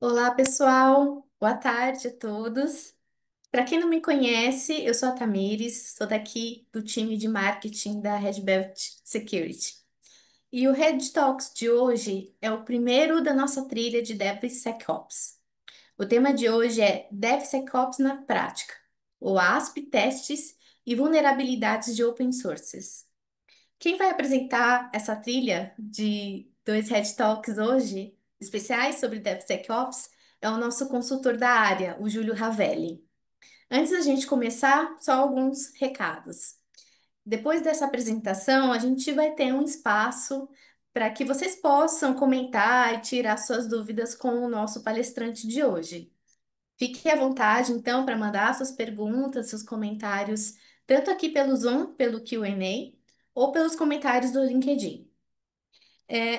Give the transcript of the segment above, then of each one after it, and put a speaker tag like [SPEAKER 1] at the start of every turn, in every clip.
[SPEAKER 1] Olá, pessoal. Boa tarde a todos. Para quem não me conhece, eu sou a Tamires, sou daqui do time de marketing da Red Belt Security. E o Red Talks de hoje é o primeiro da nossa trilha de DevSecOps. O tema de hoje é DevSecOps na prática, o ASP, testes e vulnerabilidades de open sources. Quem vai apresentar essa trilha de dois Red Talks hoje, especiais sobre DevSecOps, é o nosso consultor da área, o Júlio Ravelli. Antes da gente começar, só alguns recados. Depois dessa apresentação, a gente vai ter um espaço para que vocês possam comentar e tirar suas dúvidas com o nosso palestrante de hoje. Fique à vontade, então, para mandar suas perguntas, seus comentários, tanto aqui pelo Zoom, pelo Q&A, ou pelos comentários do LinkedIn.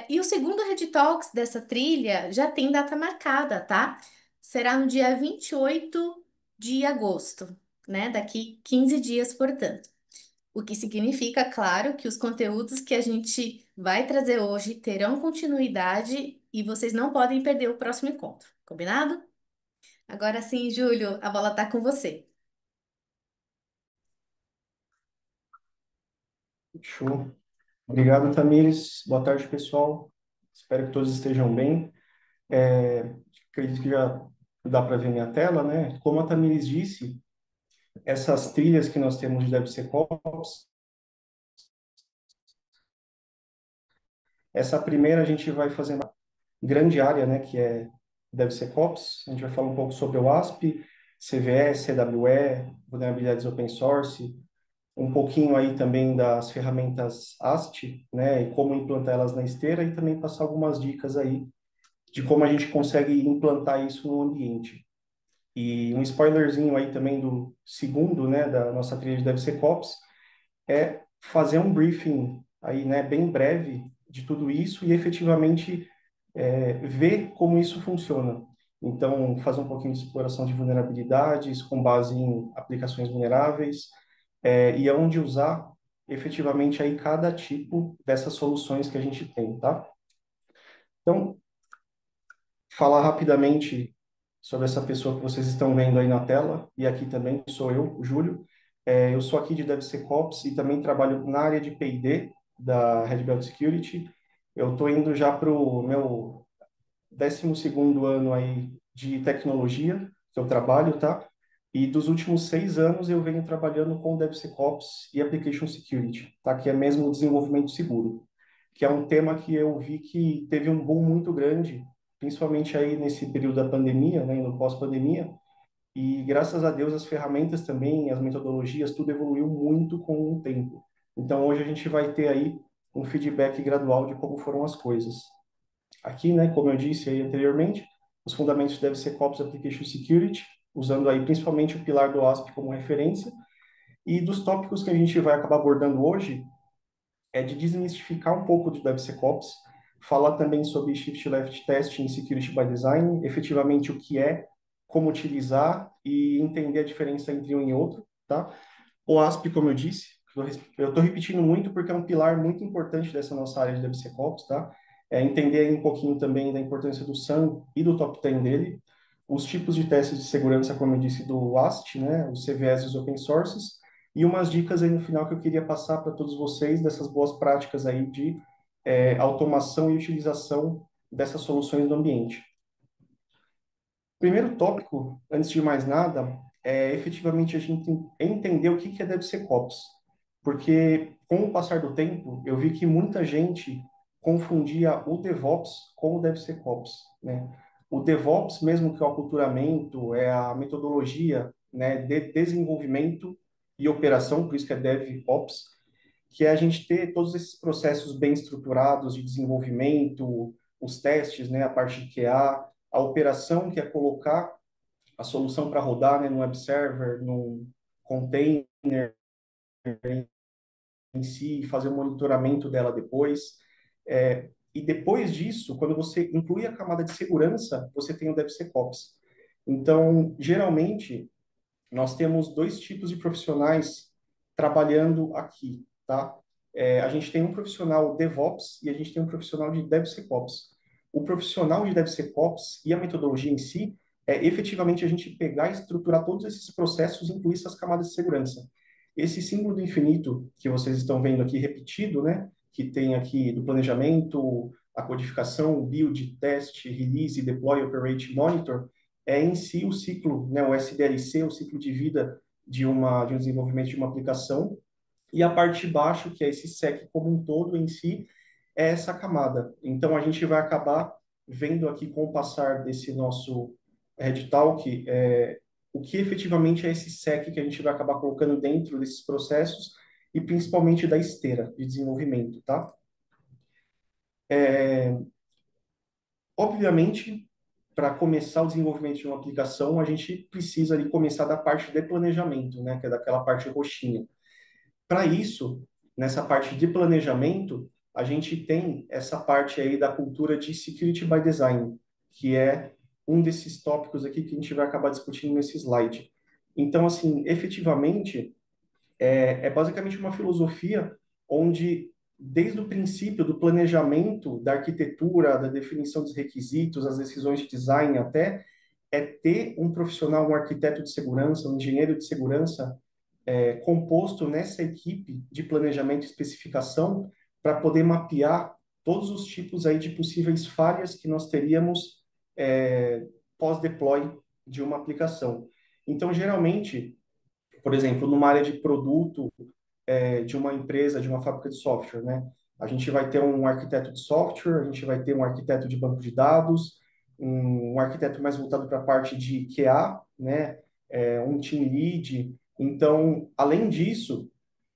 [SPEAKER 1] E o segundo Red Talks dessa trilha já tem data marcada, tá? Será no dia 28 de agosto, né? Daqui 15 dias, portanto. O que significa, claro, que os conteúdos que a gente vai trazer hoje terão continuidade e vocês não podem perder o próximo encontro, combinado? Agora sim, Júlio, a bola tá com você.
[SPEAKER 2] Show. Obrigado, Tamires. Boa tarde, pessoal. Espero que todos estejam bem. É, Acredito que já dá para ver minha tela, né? Como a Tamires disse, essas trilhas que nós temos de DevSecOps, essa primeira a gente vai fazer uma grande área, né? Que é DevSecOps. A gente vai falar um pouco sobre o ASP, CVE, CWE, vulnerabilidades open source, um pouquinho aí também das ferramentas AST, né? E como implantar elas na esteira e também passar algumas dicas aí de como a gente consegue implantar isso no ambiente. E um spoilerzinho aí também do segundo, né, da nossa trilha de DevSecOps, é fazer um briefing aí, né, bem breve de tudo isso e efetivamente ver como isso funciona. Então, fazer um pouquinho de exploração de vulnerabilidades com base em aplicações vulneráveis e aonde usar efetivamente aí cada tipo dessas soluções que a gente tem, tá? Então, falar rapidamente sobre essa pessoa que vocês estão vendo aí na tela, e aqui também sou eu, o Júlio. Eu sou aqui de DevSecOps e também trabalho na área de P&D da Red Belt Security. Eu estou indo já para o meu 12º ano aí de tecnologia que eu trabalho, tá? E dos últimos 6 anos eu venho trabalhando com DevSecOps e Application Security, tá? Que é mesmo o desenvolvimento seguro, que é um tema que eu vi que teve um boom muito grande, principalmente aí nesse período da pandemia, né, no pós-pandemia, e graças a Deus as ferramentas também, as metodologias, tudo evoluiu muito com o tempo. Então hoje a gente vai ter aí um feedback gradual de como foram as coisas. Aqui, né, como eu disse aí anteriormente, os fundamentos devem ser DevSecOps Application Security, usando aí principalmente o pilar do ASP como referência, e dos tópicos que a gente vai acabar abordando hoje, é de desmistificar um pouco do DevSecOps, falar também sobre Shift Left Testing e Security by Design, efetivamente o que é, como utilizar e entender a diferença entre um e outro, tá? O ASP, como eu disse, eu estou repetindo muito porque é um pilar muito importante dessa nossa área de DevSecOps, tá? Entender aí um pouquinho também da importância do SAM e do top 10 dele, os tipos de testes de segurança, como eu disse, do AST, né? Os CVEs e os open sources, e umas dicas aí no final que eu queria passar para todos vocês dessas boas práticas aí de automação e utilização dessas soluções no ambiente. Primeiro tópico, antes de mais nada, é efetivamente a gente entender o que é DevSecOps. Porque, com o passar do tempo, eu vi que muita gente confundia o DevOps com o DevSecOps, né? O DevOps, mesmo que é o aculturamento, é a metodologia, né, de desenvolvimento e operação, por isso que é DevOps, que é a gente ter todos esses processos bem estruturados de desenvolvimento, os testes, né, a parte de QA, a operação, que é colocar a solução para rodar, né, no web server, no container em si, fazer o monitoramento dela depois. E depois disso, quando você inclui a camada de segurança, você tem o DevSecOps. Então, geralmente, nós temos dois tipos de profissionais trabalhando aqui, tá? A gente tem um profissional DevOps e a gente tem um profissional de DevSecOps. o profissional de DevSecOps e a metodologia em si é efetivamente a gente pegar e estruturar todos esses processos e incluir essas camadas de segurança. Esse símbolo do infinito que vocês estão vendo aqui repetido, né, que tem aqui do planejamento, a codificação, build, teste, release, deploy, operate, monitor, é em si o ciclo, né, o SDLC, o ciclo de vida de um desenvolvimento de uma aplicação, e a parte de baixo, que é esse SEC como um todo em si, é essa camada. Então, a gente vai acabar vendo aqui com o passar desse nosso Red Talk, o que efetivamente é esse SEC que a gente vai acabar colocando dentro desses processos e principalmente da esteira de desenvolvimento, tá? Obviamente, para começar o desenvolvimento de uma aplicação, a gente precisa ali começar da parte de planejamento, né, que é daquela parte roxinha. Para isso, nessa parte de planejamento, a gente tem essa parte aí da cultura de Security by Design, que é um desses tópicos aqui que a gente vai acabar discutindo nesse slide. Então, assim, efetivamente, é basicamente uma filosofia onde, desde o princípio do planejamento, da arquitetura, da definição dos requisitos, as decisões de design até, é ter um profissional, um arquiteto de segurança, um engenheiro de segurança composto nessa equipe de planejamento e especificação para poder mapear todos os tipos aí de possíveis falhas que nós teríamos pós-deploy de uma aplicação. Então, geralmente, por exemplo, numa área de produto de uma empresa, de uma fábrica de software, né? A gente vai ter um arquiteto de software, a gente vai ter um arquiteto de banco de dados, um arquiteto mais voltado para a parte de QA, né? Um team lead. Então, além disso,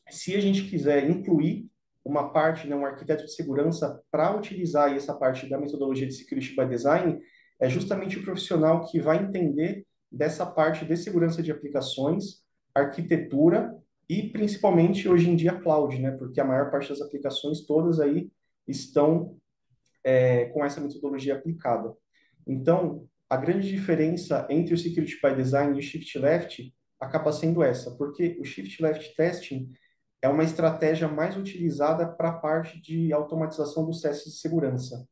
[SPEAKER 2] se a gente quiser incluir uma parte, né, um arquiteto de segurança para utilizar aí essa parte da metodologia de Security by Design, é justamente o profissional que vai entender dessa parte de segurança de aplicações, arquitetura e principalmente hoje em dia cloud, né, porque a maior parte das aplicações todas aí estão com essa metodologia aplicada. Então, a grande diferença entre o Security by Design e o Shift Left acaba sendo essa, porque o Shift Left Testing é uma estratégia mais utilizada para a parte de automatização dos testes de segurança.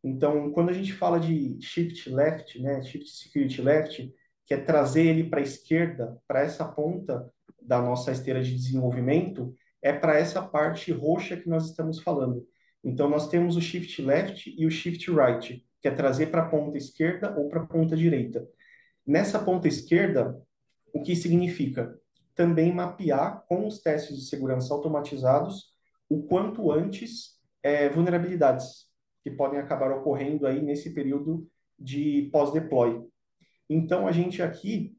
[SPEAKER 2] Então, quando a gente fala de Shift Left, né, Shift Security Left, que é trazer ele para a esquerda, para essa ponta da nossa esteira de desenvolvimento, é para essa parte roxa que nós estamos falando. Então, nós temos o Shift Left e o Shift Right, que é trazer para a ponta esquerda ou para a ponta direita. Nessa ponta esquerda, o que significa também mapear com os testes de segurança automatizados o quanto antes vulnerabilidades que podem acabar ocorrendo aí nesse período de pós-deploy. Então, a gente aqui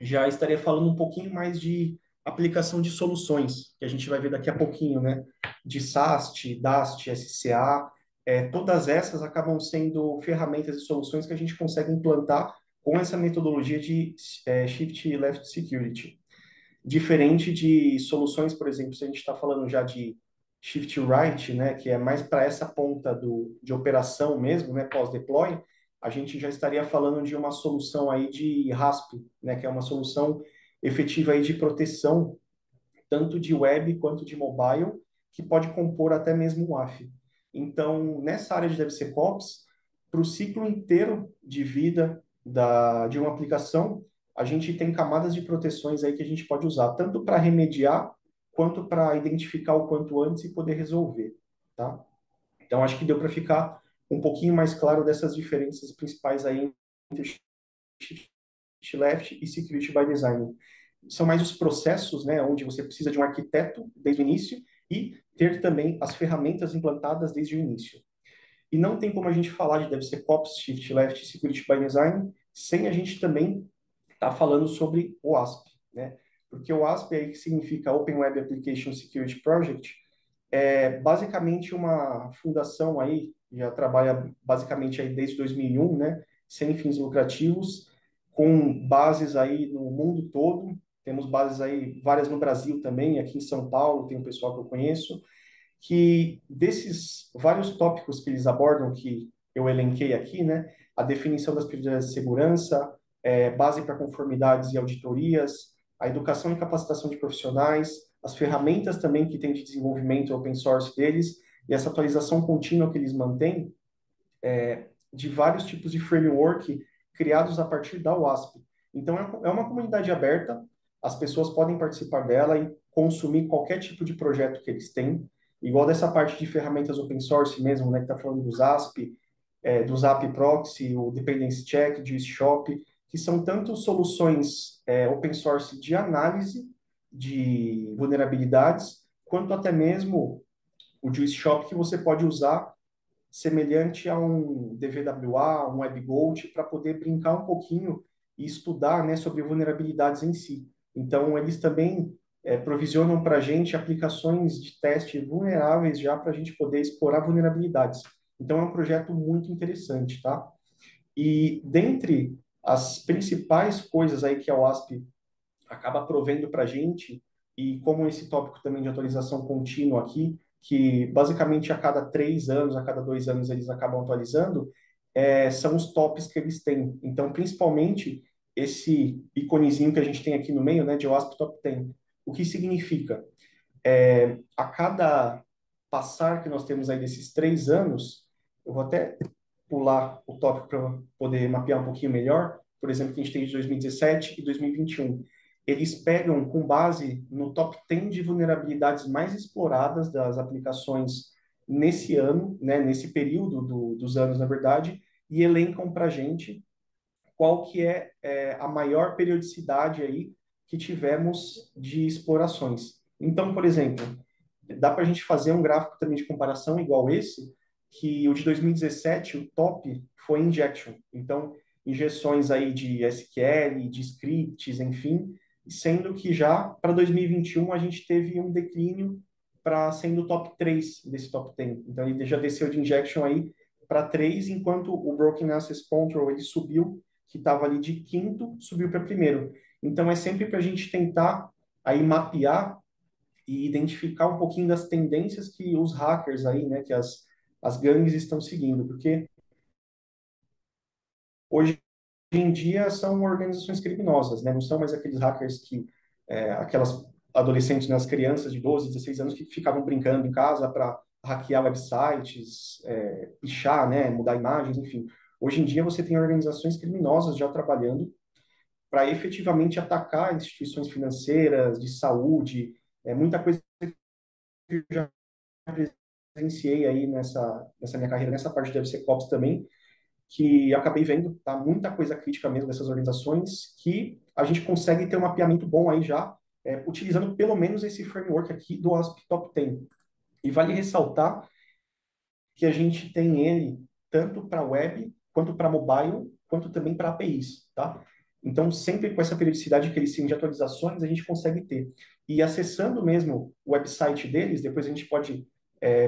[SPEAKER 2] já estaria falando um pouquinho mais de aplicação de soluções, que a gente vai ver daqui a pouquinho, né? De SAST, DAST, SCA, todas essas acabam sendo ferramentas e soluções que a gente consegue implantar com essa metodologia de Shift Left Security. Diferente de soluções, por exemplo, se a gente está falando já de Shift Right, né, que é mais para essa ponta de operação mesmo, né, pós-deploy, a gente já estaria falando de uma solução aí de RASP, né, que é uma solução efetiva aí de proteção, tanto de web quanto de mobile, que pode compor até mesmo o WAF. Então, nessa área de DevSecOps, para o ciclo inteiro de vida de uma aplicação, a gente tem camadas de proteções aí que a gente pode usar, tanto para remediar, quanto para identificar o quanto antes e poder resolver, tá? Então, acho que deu para ficar um pouquinho mais claro dessas diferenças principais aí entre Shift Left e Security by Design. São mais os processos, né, onde você precisa de um arquiteto desde o início e ter também as ferramentas implantadas desde o início. E não tem como a gente falar de DevSecOps, Shift Left e Security by Design sem a gente também estar falando sobre o ASP, né? Porque o ASP aí que significa Open Web Application Security Project, é basicamente uma fundação aí, já trabalha basicamente aí desde 2001, né, sem fins lucrativos, com bases aí no mundo todo. Temos bases aí, várias no Brasil também, aqui em São Paulo, tem um pessoal que eu conheço, que desses vários tópicos que eles abordam, que eu elenquei aqui, né, a definição das prioridades de segurança, base para conformidades e auditorias, a educação e capacitação de profissionais, as ferramentas também que tem de desenvolvimento open source deles, e essa atualização contínua que eles mantêm, de vários tipos de framework criados a partir da WASP. Então, é uma comunidade aberta, as pessoas podem participar dela e consumir qualquer tipo de projeto que eles têm, igual dessa parte de ferramentas open source mesmo, né, que está falando do ZASP, do Zap Proxy, o Dependency Check, de Shop, que são tanto soluções open source de análise de vulnerabilidades, quanto até mesmo o Juice Shop que você pode usar semelhante a um DVWA, um WebGold, para poder brincar um pouquinho e estudar, né, sobre vulnerabilidades em si. Então, eles também provisionam para a gente aplicações de teste vulneráveis já para a gente poder explorar vulnerabilidades. Então, é um projeto muito interessante, tá? E dentre as principais coisas aí que a OASP acaba provendo para a gente, e como esse tópico também de atualização contínua aqui, que basicamente a cada 3 anos, a cada 2 anos eles acabam atualizando, são os tops que eles têm. Então, principalmente esse iconezinho que a gente tem aqui no meio, né, de OASP Top 10. O que significa? A cada passar que nós temos aí desses 3 anos, eu vou até pular o tópico para poder mapear um pouquinho melhor, por exemplo, que a gente tem de 2017 e 2021. Eles pegam com base no top 10 de vulnerabilidades mais exploradas das aplicações nesse ano, né, nesse período dos anos, na verdade, e elencam para a gente qual que é a maior periodicidade aí que tivemos de explorações. Então, por exemplo, dá para a gente fazer um gráfico também de comparação igual esse, que o de 2017, o top foi injection. Então, injeções aí de SQL, de scripts, enfim, sendo que já para 2021 a gente teve um declínio para sendo o top 3 desse top 10. Então, ele já desceu de injection aí para 3, enquanto o Broken Access Control ele subiu, que estava ali de quinto, subiu para primeiro. Então, é sempre para a gente tentar aí mapear e identificar um pouquinho das tendências que os hackers aí, né, que as gangues estão seguindo, porque hoje em dia são organizações criminosas, né, não são mais aqueles hackers que, aquelas adolescentes, né, as crianças de 12, 16 anos que ficavam brincando em casa para hackear websites, pichar, né, mudar imagens, enfim. Hoje em dia você tem organizações criminosas já trabalhando para efetivamente atacar instituições financeiras, de saúde, muita coisa que eu já presenciei aí nessa minha carreira, nessa parte de DevSecOps também, que acabei vendo, tá? Muita coisa crítica mesmo dessas organizações, que a gente consegue ter um mapeamento bom aí já, utilizando pelo menos esse framework aqui do ASP Top 10. E vale ressaltar que a gente tem ele tanto para web, quanto para mobile, quanto também para APIs, tá? Então, sempre com essa periodicidade que eles têm de atualizações, a gente consegue ter. E acessando mesmo o website deles, depois a gente pode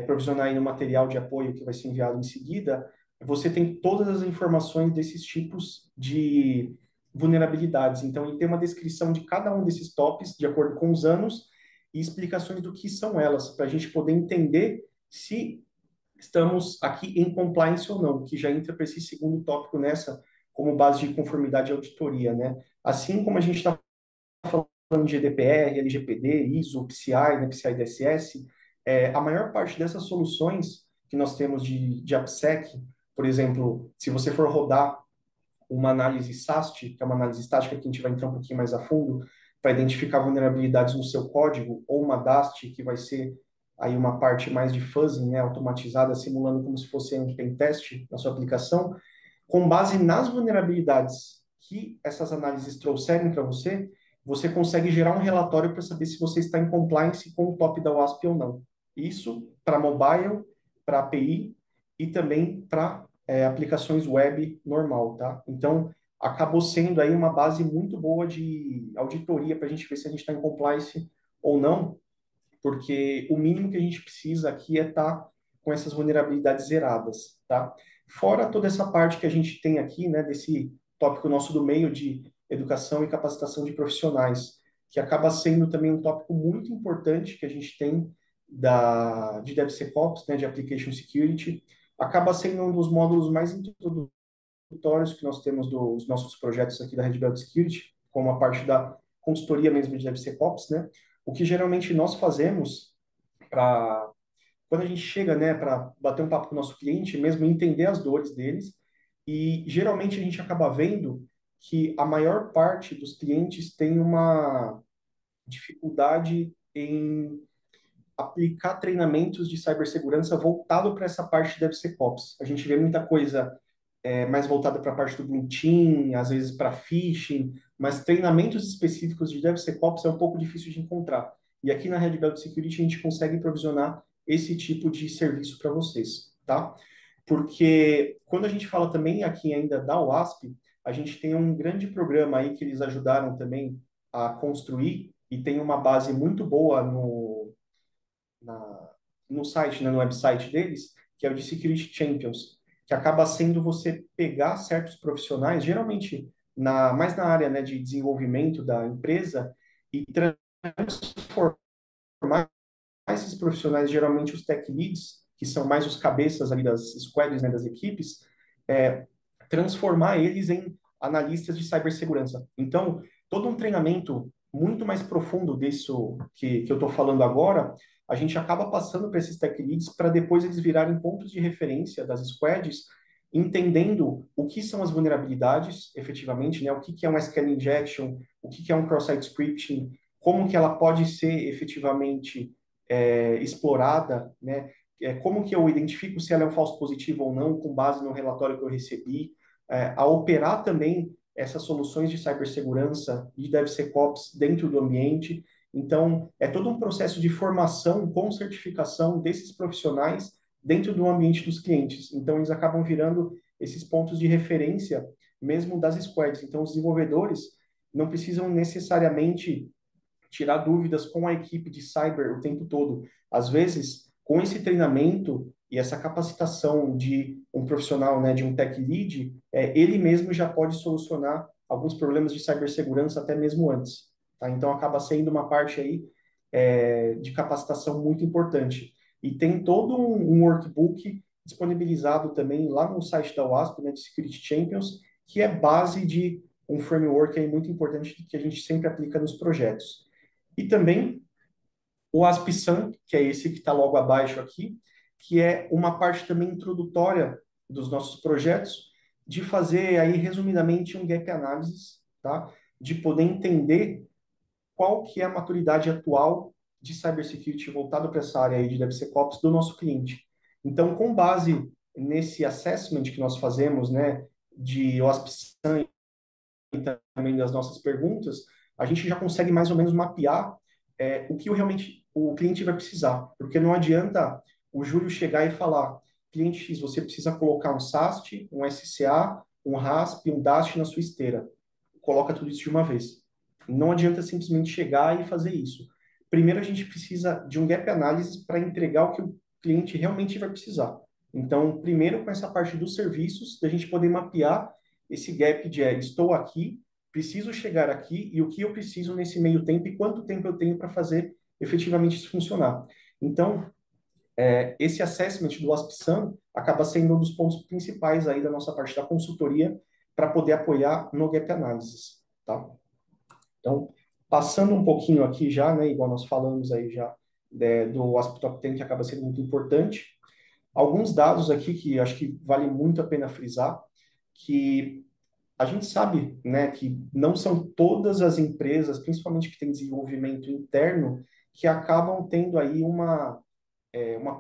[SPEAKER 2] provisionar aí no material de apoio que vai ser enviado em seguida, você tem todas as informações desses tipos de vulnerabilidades. Então, ele tem uma descrição de cada um desses tops, de acordo com os anos, e explicações do que são elas, para a gente poder entender se estamos aqui em compliance ou não, que já entra para esse segundo tópico nessa, como base de conformidade e auditoria, né? Assim como a gente está falando de GDPR, LGPD, ISO, PCI, né, PCI DSS, a maior parte dessas soluções que nós temos de AppSec, por exemplo, se você for rodar uma análise SAST, que é uma análise estática que a gente vai entrar um pouquinho mais a fundo, para identificar vulnerabilidades no seu código, ou uma DAST, que vai ser aí uma parte mais de fuzzing, né, automatizada, simulando como se fosse um pen test na sua aplicação, com base nas vulnerabilidades que essas análises trouxerem para você, você consegue gerar um relatório para saber se você está em compliance com o top da WASP ou não. Isso para mobile, para API e também para aplicações web normal, tá? Então, acabou sendo aí uma base muito boa de auditoria para a gente ver se a gente está em compliance ou não, porque o mínimo que a gente precisa aqui é estar com essas vulnerabilidades zeradas, tá? Fora toda essa parte que a gente tem aqui, né, desse tópico nosso do meio de educação e capacitação de profissionais, que acaba sendo também um tópico muito importante que a gente tem de DevSecOps, né, de Application Security, acaba sendo um dos módulos mais introdutórios que nós temos dos nossos projetos aqui da Red Belt Security, como a parte da consultoria mesmo de DevSecOps, né? O que geralmente nós fazemos para quando a gente chega, né, para bater um papo com o nosso cliente, mesmo entender as dores deles, E geralmente a gente acaba vendo que a maior parte dos clientes tem uma dificuldade em aplicar treinamentos de cibersegurança voltado para essa parte de DevSecOps. A gente vê muita coisa mais voltada para a parte do Blue Team, às vezes para phishing, mas treinamentos específicos de DevSecOps é um pouco difícil de encontrar. E aqui na Red Belt Security a gente consegue provisionar esse tipo de serviço para vocês, tá? Porque quando a gente fala também aqui ainda da WASP, a gente tem um grande programa aí que eles ajudaram também a construir e tem uma base muito boa na, no site, né, no website deles, que é o de Security Champions, que acaba sendo você pegar certos profissionais, geralmente mais na área, né, de desenvolvimento da empresa, e transformar esses profissionais, geralmente os tech leads, que são mais os cabeças ali das squads, né, das equipes, é, transformar eles em analistas de cibersegurança. Então, todo um treinamento muito mais profundo disso que eu estou falando agora, a gente acaba passando para esses tech leads para depois eles virarem pontos de referência das squads, entendendo o que são as vulnerabilidades, efetivamente, né? O que é um SQL injection, o que é um cross-site scripting, como que ela pode ser efetivamente explorada, né? Como que eu identifico se ela é um falso positivo ou não, com base no relatório que eu recebi, a operar também essas soluções de cibersegurança e DevSecOps dentro do ambiente. Então, é todo um processo de formação com certificação desses profissionais dentro do ambiente dos clientes. Então, eles acabam virando esses pontos de referência mesmo das squads. Então, os desenvolvedores não precisam necessariamente tirar dúvidas com a equipe de cyber o tempo todo. Às vezes, com esse treinamento e essa capacitação de um profissional, né, de um tech lead, ele mesmo já pode solucionar alguns problemas de cibersegurança até mesmo antes. Tá? Então, acaba sendo uma parte aí de capacitação muito importante. E tem todo um workbook disponibilizado também lá no site da WASP, né, de Security Champions, que é base de um framework aí muito importante que a gente sempre aplica nos projetos. E também o ASP-SAM, que é esse que está logo abaixo aqui, que é uma parte também introdutória dos nossos projetos, de fazer aí, resumidamente, um gap analysis, tá? De poder entender qual que é a maturidade atual de cybersecurity voltado para essa área aí de DevSecOps do nosso cliente. Então, com base nesse assessment que nós fazemos, né, de OASP-SAM também das nossas perguntas, a gente já consegue mais ou menos mapear o que realmente o cliente vai precisar. Porque não adianta o Júlio chegar e falar, cliente X, você precisa colocar um SAST, um SCA, um RASP, um DAST na sua esteira. Coloca tudo isso de uma vez. Não adianta simplesmente chegar e fazer isso. Primeiro, a gente precisa de um gap analysis para entregar o que o cliente realmente vai precisar. Então, primeiro, com essa parte dos serviços, da gente poder mapear esse gap de estou aqui, preciso chegar aqui e o que eu preciso nesse meio tempo e quanto tempo eu tenho para fazer efetivamente isso funcionar. Então, esse assessment do ASP-SAM acaba sendo um dos pontos principais aí da nossa parte da consultoria para poder apoiar no gap analysis, tá? Então, passando um pouquinho aqui já, né, igual nós falamos aí já do ASP Top 10, que acaba sendo muito importante, alguns dados aqui que acho que vale muito a pena frisar, que a gente sabe, né, que não são todas as empresas, principalmente que têm desenvolvimento interno, que acabam tendo aí uma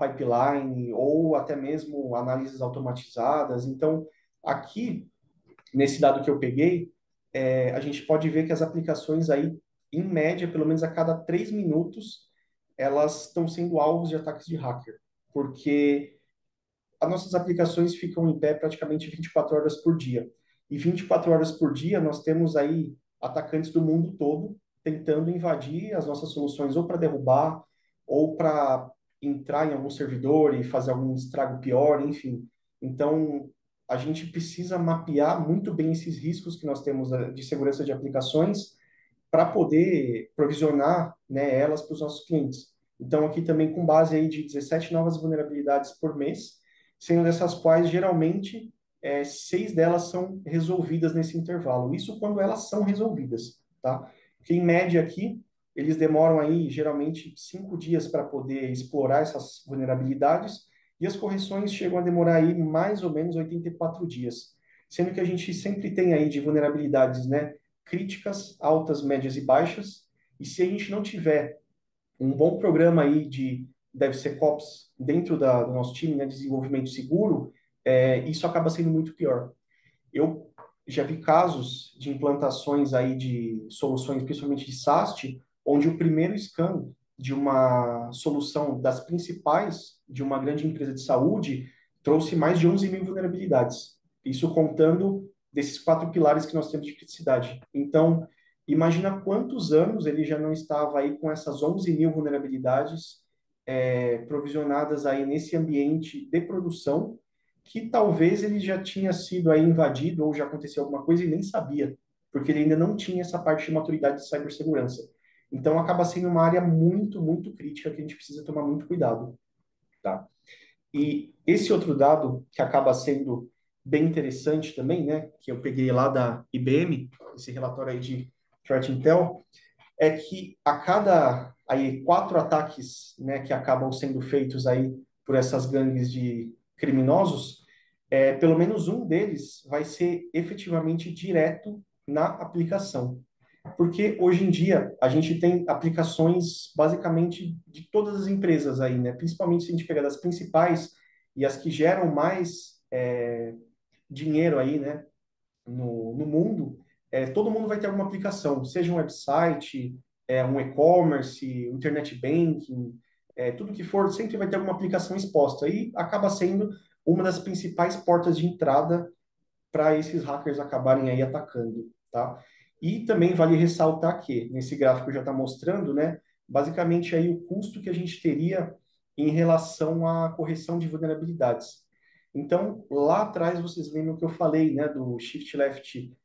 [SPEAKER 2] pipeline ou até mesmo análises automatizadas. Então, aqui, nesse dado que eu peguei, a gente pode ver que as aplicações aí, em média, pelo menos a cada 3 minutos, elas estão sendo alvos de ataques de hacker, porque as nossas aplicações ficam em pé praticamente 24 horas por dia. E 24 horas por dia nós temos aí atacantes do mundo todo tentando invadir as nossas soluções ou para derrubar ou para entrar em algum servidor e fazer algum estrago pior, enfim. Então, a gente precisa mapear muito bem esses riscos que nós temos de segurança de aplicações para poder provisionar, né, elas para os nossos clientes. Então, aqui também com base aí de 17 novas vulnerabilidades por mês, sendo dessas quais, geralmente, 6 delas são resolvidas nesse intervalo. Isso quando elas são resolvidas, tá? Porque, em média, aqui, eles demoram aí, geralmente, 5 dias para poder explorar essas vulnerabilidades, e as correções chegam a demorar aí mais ou menos 84 dias. sendo que a gente sempre tem aí de vulnerabilidades, né, críticas, altas, médias e baixas, e se a gente não tiver um bom programa aí de DevSecOps dentro do nosso time, né, de desenvolvimento seguro, isso acaba sendo muito pior. Eu já vi casos de implantações aí de soluções, principalmente de SAST, onde o primeiro scan de uma solução das principais de uma grande empresa de saúde trouxe mais de 11 mil vulnerabilidades. Isso contando desses quatro pilares que nós temos de criticidade. Então, imagina quantos anos ele já não estava aí com essas 11 mil vulnerabilidades provisionadas aí nesse ambiente de produção, que talvez ele já tinha sido aí invadido ou já aconteceu alguma coisa e nem sabia, porque ele ainda não tinha essa parte de maturidade de cibersegurança. Então acaba sendo uma área muito, muito crítica que a gente precisa tomar muito cuidado, tá? E esse outro dado que acaba sendo bem interessante também, né, que eu peguei lá da IBM, esse relatório aí de Threat Intel, é que a cada aí quatro ataques, né, que acabam sendo feitos aí por essas gangues de criminosos, pelo menos um deles vai ser efetivamente direto na aplicação. Porque hoje em dia a gente tem aplicações basicamente de todas as empresas aí, né? Principalmente se a gente pegar das principais e as que geram mais dinheiro aí, né? No mundo, todo mundo vai ter alguma aplicação, seja um website, um e-commerce, um internet banking, tudo que for, sempre vai ter alguma aplicação exposta. E acaba sendo uma das principais portas de entrada para esses hackers acabarem aí atacando, tá? E também vale ressaltar que, nesse gráfico já está mostrando, né, basicamente aí o custo que a gente teria em relação à correção de vulnerabilidades. Então, lá atrás vocês lembram que eu falei, né, do Shift Left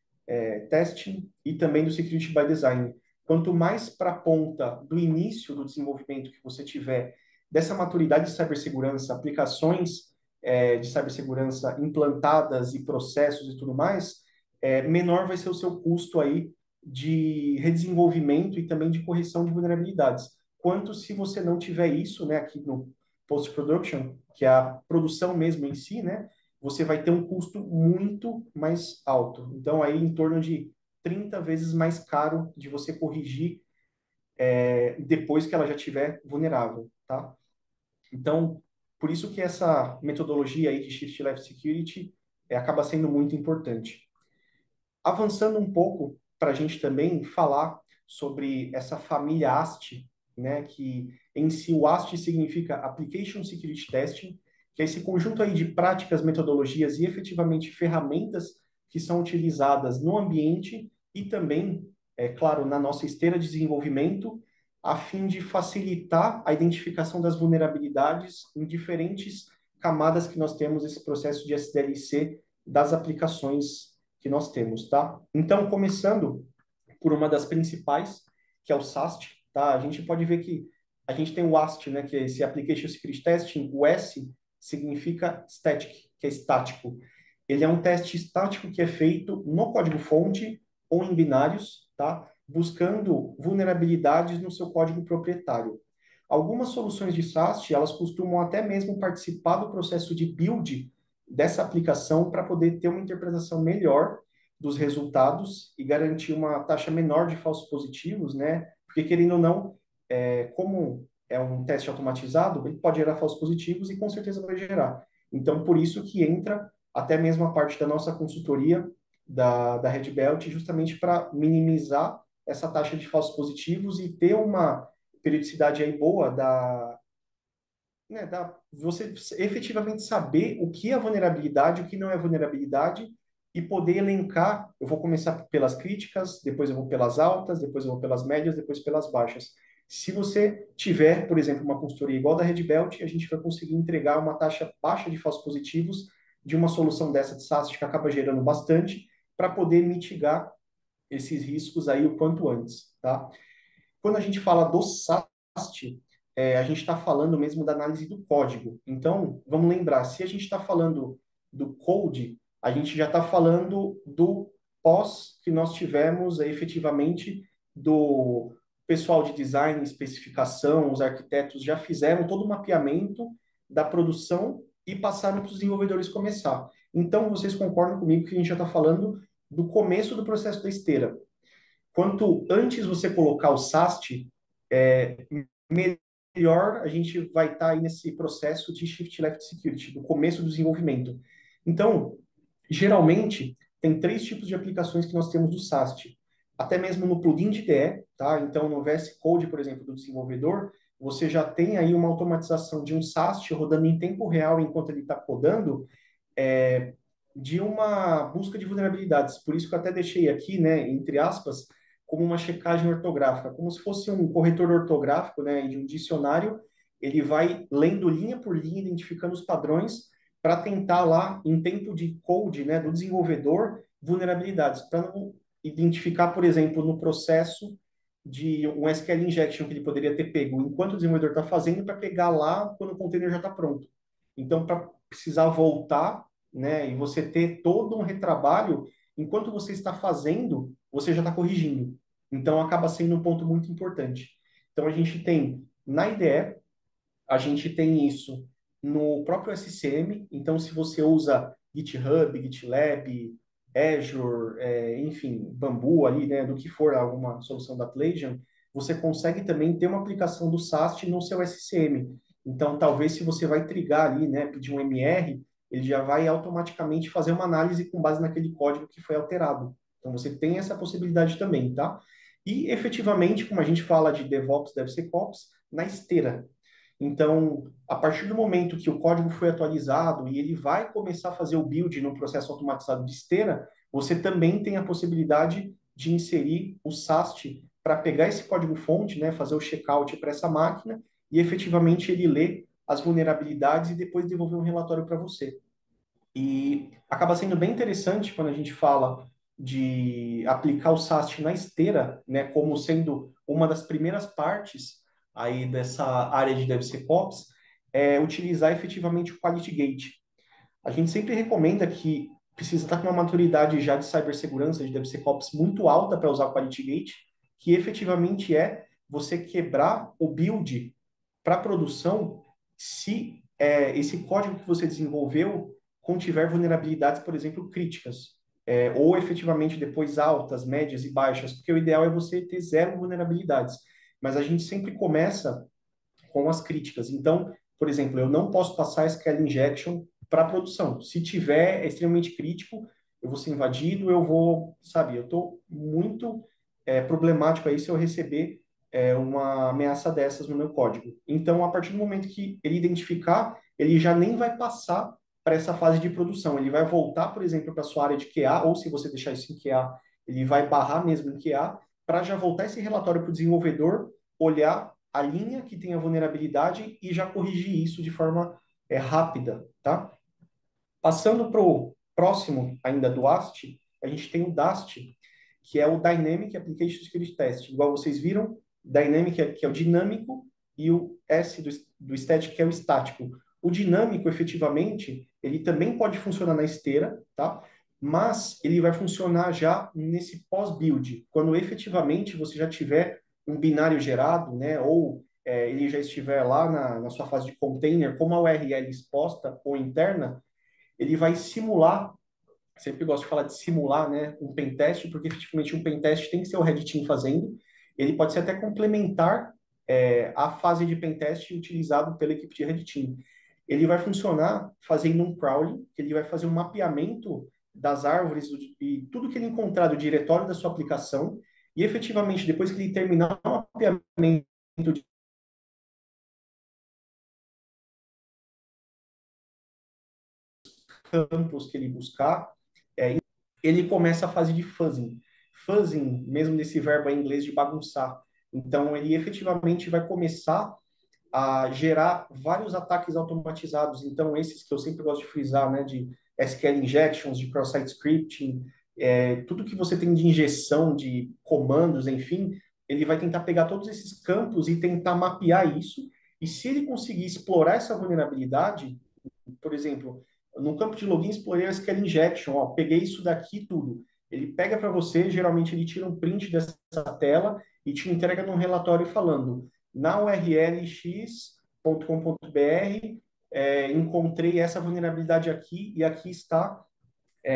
[SPEAKER 2] Testing e também do Security by Design. Quanto mais para a ponta do início do desenvolvimento que você tiver dessa maturidade de cibersegurança, aplicações de cibersegurança implantadas e processos e tudo mais, menor vai ser o seu custo aí de redesenvolvimento e também de correção de vulnerabilidades. Quanto se você não tiver isso, né, aqui no post-production, que é a produção mesmo em si, né, você vai ter um custo muito mais alto. Então, aí em torno de 30 vezes mais caro de você corrigir depois que ela já estiver vulnerável, tá? Então, por isso que essa metodologia aí de Shift Left Security acaba sendo muito importante. Avançando um pouco para a gente também falar sobre essa família AST, né, que em si o AST significa Application Security Testing, que é esse conjunto aí de práticas, metodologias e efetivamente ferramentas que são utilizadas no ambiente e também, é claro, na nossa esteira de desenvolvimento, a fim de facilitar a identificação das vulnerabilidades em diferentes camadas que nós temos esse processo de SDLC das aplicações que nós temos, tá? Então, começando por uma das principais, que é o SAST, tá? A gente pode ver que a gente tem o AST, né, que é esse Application Security Testing. O S significa static, que é estático. Ele é um teste estático que é feito no código-fonte ou em binários, tá? Buscando vulnerabilidades no seu código proprietário. Algumas soluções de SAST, elas costumam até mesmo participar do processo de build dessa aplicação para poder ter uma interpretação melhor dos resultados e garantir uma taxa menor de falsos positivos, né? Porque, querendo ou não, como é um teste automatizado, ele pode gerar falsos positivos e com certeza vai gerar. Então, por isso que entra até mesmo a parte da nossa consultoria da Red Belt, justamente para minimizar essa taxa de falsos positivos e ter uma periodicidade aí boa você efetivamente saber o que é vulnerabilidade, o que não é vulnerabilidade e poder elencar. Eu vou começar pelas críticas, depois eu vou pelas altas, depois eu vou pelas médias, depois pelas baixas. Se você tiver, por exemplo, uma consultoria igual da Red Belt, a gente vai conseguir entregar uma taxa baixa de falsos positivos de uma solução dessa de SaaS que acaba gerando bastante para poder mitigar esses riscos aí o quanto antes, tá? Quando a gente fala do SAST, a gente está falando mesmo da análise do código. Então, vamos lembrar, se a gente está falando do code, a gente já está falando do pós que nós tivemos efetivamente do pessoal de design, especificação, os arquitetos já fizeram todo o mapeamento da produção e passaram para os desenvolvedores começar. Então, vocês concordam comigo que a gente já está falando do começo do processo da esteira. Quanto antes você colocar o SAST, melhor a gente vai estar aí nesse processo de Shift Left Security, do começo do desenvolvimento. Então, geralmente, tem três tipos de aplicações que nós temos do SAST. Até mesmo no plugin de IDE, tá? Então, no VS Code, por exemplo, do desenvolvedor, você já tem aí uma automatização de um SAST rodando em tempo real enquanto ele está codando, é, de uma busca de vulnerabilidades. Por isso que eu até deixei aqui, né, entre aspas, como uma checagem ortográfica, como se fosse um corretor ortográfico, né, de um dicionário. Ele vai lendo linha por linha, identificando os padrões para tentar lá, em tempo de code, né, do desenvolvedor, vulnerabilidades, para não identificar, por exemplo, no processo de um SQL injection que ele poderia ter pego enquanto o desenvolvedor está fazendo, para pegar lá quando o container já está pronto. Então, para precisar voltar, né, e você ter todo um retrabalho, enquanto você está fazendo, você já está corrigindo. Então, acaba sendo um ponto muito importante. Então, a gente tem na IDE, a gente tem isso no próprio SCM. Então, se você usa GitHub, GitLab, Azure, enfim, Bamboo ali, né, do que for alguma solução da Atlassian, você consegue também ter uma aplicação do SAST no seu SCM. Então, talvez se você vai trigar ali, né, pedir um MR, ele já vai automaticamente fazer uma análise com base naquele código que foi alterado. Então, você tem essa possibilidade também, tá? E, efetivamente, como a gente fala de DevOps, DevSecOps, na esteira. Então, a partir do momento que o código foi atualizado e ele vai começar a fazer o build no processo automatizado de esteira, você também tem a possibilidade de inserir o SAST para pegar esse código-fonte, né, fazer o checkout para essa máquina e efetivamente ele ler as vulnerabilidades e depois devolver um relatório para você. E acaba sendo bem interessante quando a gente fala de aplicar o SAST na esteira, né, como sendo uma das primeiras partes aí dessa área de DevSecOps, utilizar efetivamente o Quality Gate. A gente sempre recomenda que precisa estar com uma maturidade já de cibersegurança, de DevSecOps muito alta para usar o Quality Gate, que efetivamente é você quebrar o build para produção se esse código que você desenvolveu contiver vulnerabilidades, por exemplo, críticas, ou efetivamente depois altas, médias e baixas, porque o ideal é você ter zero vulnerabilidades. Mas a gente sempre começa com as críticas. Então, por exemplo, eu não posso passar SQL injection para produção. Se tiver, é extremamente crítico, eu vou ser invadido, eu vou, sabe, eu estou muito problemático aí se eu receber uma ameaça dessas no meu código. Então, a partir do momento que ele identificar, ele já nem vai passar para essa fase de produção. Ele vai voltar, por exemplo, para a sua área de QA, ou se você deixar isso em QA, ele vai barrar mesmo em QA, para já voltar esse relatório para o desenvolvedor, olhar a linha que tem a vulnerabilidade e já corrigir isso de forma rápida, tá? Passando para o próximo ainda do AST, a gente tem o DAST, que é o Dynamic Application Security Test. Igual vocês viram, Dynamic, que é o dinâmico, e o S do static, que é o estático. O dinâmico, efetivamente, ele também pode funcionar na esteira, tá? Mas ele vai funcionar já nesse pós-build, quando efetivamente você já tiver um binário gerado, né? Ou ele já estiver lá na sua fase de container, com a URL exposta ou interna, ele vai simular, sempre gosto de falar de simular, né, um pentest, porque efetivamente um pentest tem que ser o Red Team fazendo, ele pode ser até complementar a fase de pentest utilizado pela equipe de Red Team. Ele vai funcionar fazendo um crawling, ele vai fazer um mapeamento das árvores e tudo que ele encontrar do diretório da sua aplicação, e efetivamente, depois que ele terminar o mapeamento de campos que ele buscar, ele começa a fase de fuzzing. Fuzzing, mesmo desse verbo em inglês de bagunçar. Então, ele efetivamente vai começar a gerar vários ataques automatizados. Então, esses que eu sempre gosto de frisar, né, de SQL injections, de cross-site scripting, tudo que você tem de injeção de comandos, enfim, ele vai tentar pegar todos esses campos e tentar mapear isso. E se ele conseguir explorar essa vulnerabilidade, por exemplo, no campo de login explorei o SQL injection, ó, peguei isso daqui tudo. Ele pega para você, geralmente ele tira um print dessa tela e te entrega num relatório falando na URL x.com.br encontrei essa vulnerabilidade aqui e aqui está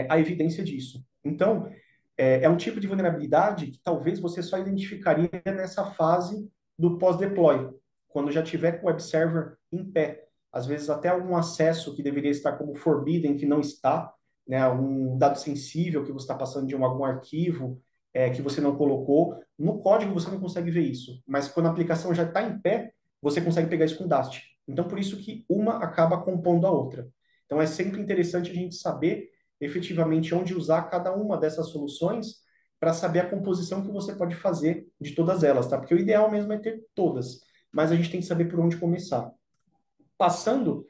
[SPEAKER 2] a evidência disso. Então, é um tipo de vulnerabilidade que talvez você só identificaria nessa fase do pós-deploy, quando já tiver com o web server em pé. Às vezes até algum acesso que deveria estar como forbidden, que não está, né, um dado sensível que você está passando de algum arquivo que você não colocou. No código você não consegue ver isso, mas quando a aplicação já está em pé, você consegue pegar isso com Dast. Então, por isso que uma acaba compondo a outra. Então, é sempre interessante a gente saber efetivamente onde usar cada uma dessas soluções para saber a composição que você pode fazer de todas elas, tá? Porque o ideal mesmo é ter todas, mas a gente tem que saber por onde começar. Passando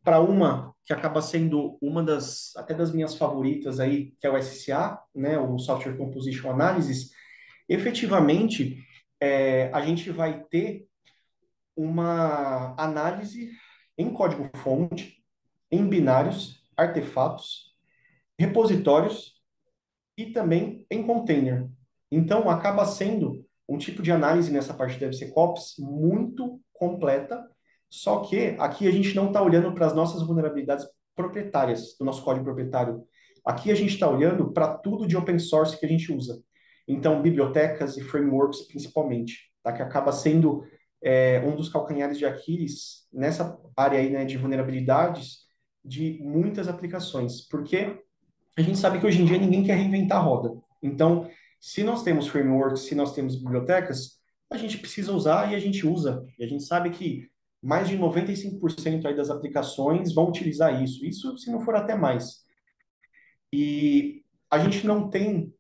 [SPEAKER 2] para uma que acaba sendo uma das até das minhas favoritas aí, que é o SCA, né, o Software Composition Analysis, efetivamente a gente vai ter uma análise em código-fonte, em binários, artefatos, repositórios e também em container. Então, acaba sendo um tipo de análise nessa parte de DevSecOps muito completa, só que aqui a gente não está olhando para as nossas vulnerabilidades proprietárias, do nosso código proprietário. Aqui a gente está olhando para tudo de open source que a gente usa. Então, bibliotecas e frameworks principalmente, tá? Que acaba sendo um dos calcanhares de Aquiles nessa área aí, né, de vulnerabilidades de muitas aplicações. Porque a gente sabe que hoje em dia ninguém quer reinventar a roda. Então, se nós temos frameworks, se nós temos bibliotecas, a gente precisa usar e a gente usa. E a gente sabe que mais de 95% aí das aplicações vão utilizar isso. Isso se não for até mais. E a gente não tem,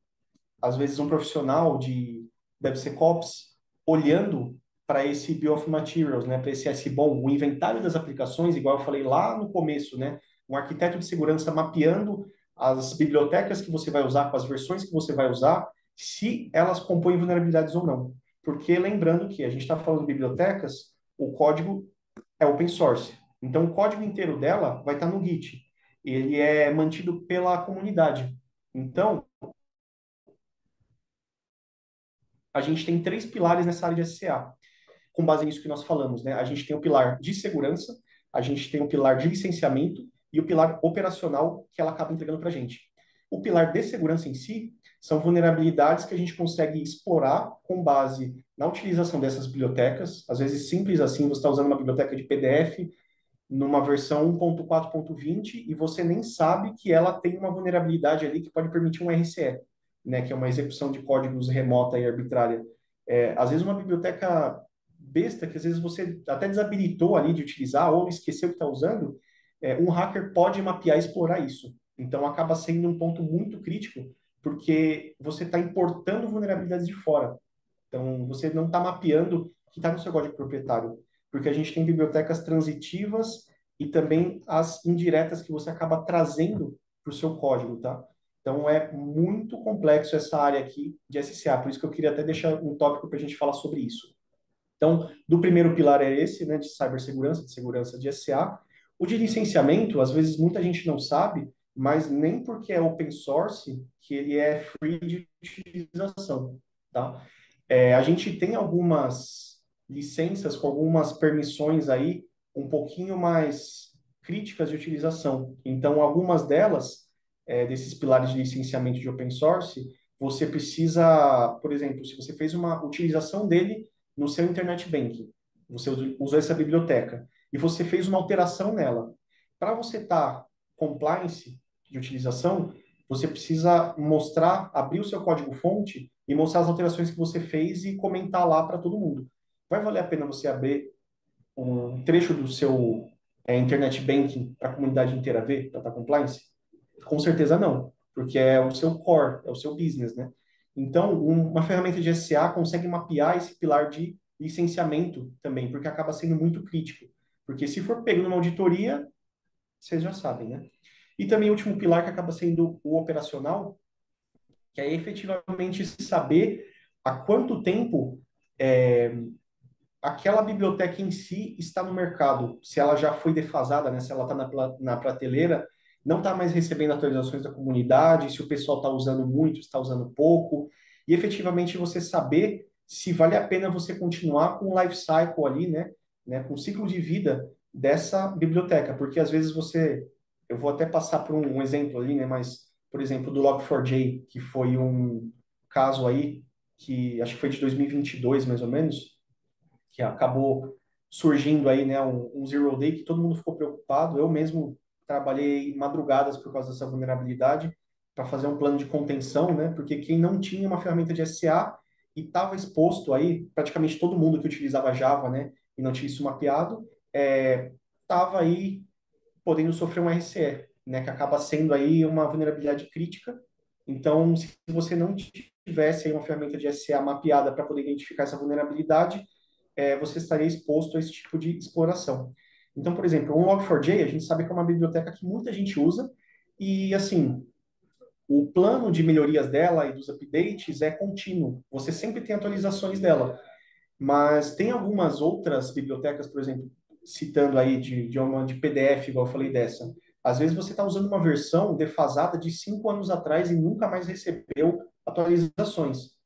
[SPEAKER 2] às vezes, um profissional de DevSecOps olhando para esse Bill of Materials, né, para esse SBOM, o inventário das aplicações, igual eu falei lá no começo, né, um arquiteto de segurança mapeando as bibliotecas que você vai usar, com as versões que você vai usar, se elas compõem vulnerabilidades ou não. Porque lembrando que a gente está falando de bibliotecas, o código é open source. Então, o código inteiro dela vai estar no Git. Ele é mantido pela comunidade. Então, a gente tem três pilares nessa área de SCA, com base nisso que nós falamos, né? A gente tem o pilar de segurança, a gente tem o pilar de licenciamento e o pilar operacional que ela acaba entregando para a gente. O pilar de segurança em si são vulnerabilidades que a gente consegue explorar com base na utilização dessas bibliotecas, às vezes simples assim, você está usando uma biblioteca de PDF numa versão 1.4.20 e você nem sabe que ela tem uma vulnerabilidade ali que pode permitir um RCE, né, que é uma execução de códigos remota e arbitrária. Às vezes uma biblioteca besta, que às vezes você até desabilitou ali de utilizar ou esqueceu que está usando, um hacker pode mapear e explorar isso. Então acaba sendo um ponto muito crítico, porque você está importando vulnerabilidades de fora. Então, você não está mapeando o que está no seu código proprietário, porque a gente tem bibliotecas transitivas e também as indiretas que você acaba trazendo para o seu código, tá? Então, é muito complexo essa área aqui de SCA, por isso que eu queria até deixar um tópico para a gente falar sobre isso. Então, do primeiro pilar é esse, né, de cibersegurança, de segurança de SCA. O de licenciamento, às vezes muita gente não sabe, mas nem porque é open source que ele é free de utilização, tá? A gente tem algumas licenças com algumas permissões aí um pouquinho mais críticas de utilização. Então, algumas delas, desses pilares de licenciamento de open source, você precisa, por exemplo, se você fez uma utilização dele no seu Internet Banking, você usou essa biblioteca e você fez uma alteração nela. Para você estar compliance de utilização, você precisa mostrar, abrir o seu código-fonte e mostrar as alterações que você fez e comentar lá para todo mundo. Vai valer a pena você abrir um trecho do seu Internet Banking para a comunidade inteira ver, para estar compliance? Com certeza não, porque é o seu core, é o seu business, né? Então, uma ferramenta de SCA consegue mapear esse pilar de licenciamento também, porque acaba sendo muito crítico. Porque se for pego numa auditoria, vocês já sabem, né? E também o último pilar que acaba sendo o operacional, que é efetivamente saber há quanto tempo aquela biblioteca em si está no mercado, se ela já foi defasada, né? Se ela está na prateleira, não está mais recebendo atualizações da comunidade, se o pessoal está usando muito, está usando pouco, e efetivamente você saber se vale a pena você continuar com o life cycle ali, né? Com o ciclo de vida dessa biblioteca, porque às vezes eu vou até passar por um exemplo ali, né, mas, por exemplo, do Log4j, que foi um caso aí, que acho que foi de 2022, mais ou menos, que acabou surgindo aí, né, um zero day que todo mundo ficou preocupado. Eu mesmo trabalhei madrugadas por causa dessa vulnerabilidade para fazer um plano de contenção, né, porque quem não tinha uma ferramenta de SA e estava exposto aí, praticamente todo mundo que utilizava Java, né, e não tinha isso mapeado, estava aí podendo sofrer um RCE, né, que acaba sendo aí uma vulnerabilidade crítica. Então, se você não tivesse aí uma ferramenta de SA mapeada para poder identificar essa vulnerabilidade, você estaria exposto a esse tipo de exploração. Então, por exemplo, o Log4j, a gente sabe que é uma biblioteca que muita gente usa, e assim, o plano de melhorias dela e dos updates é contínuo. Você sempre tem atualizações dela. Mas tem algumas outras bibliotecas, por exemplo, citando aí de uma de PDF, igual eu falei dessa. Às vezes você está usando uma versão defasada de 5 anos atrás e nunca mais recebeu atualizações.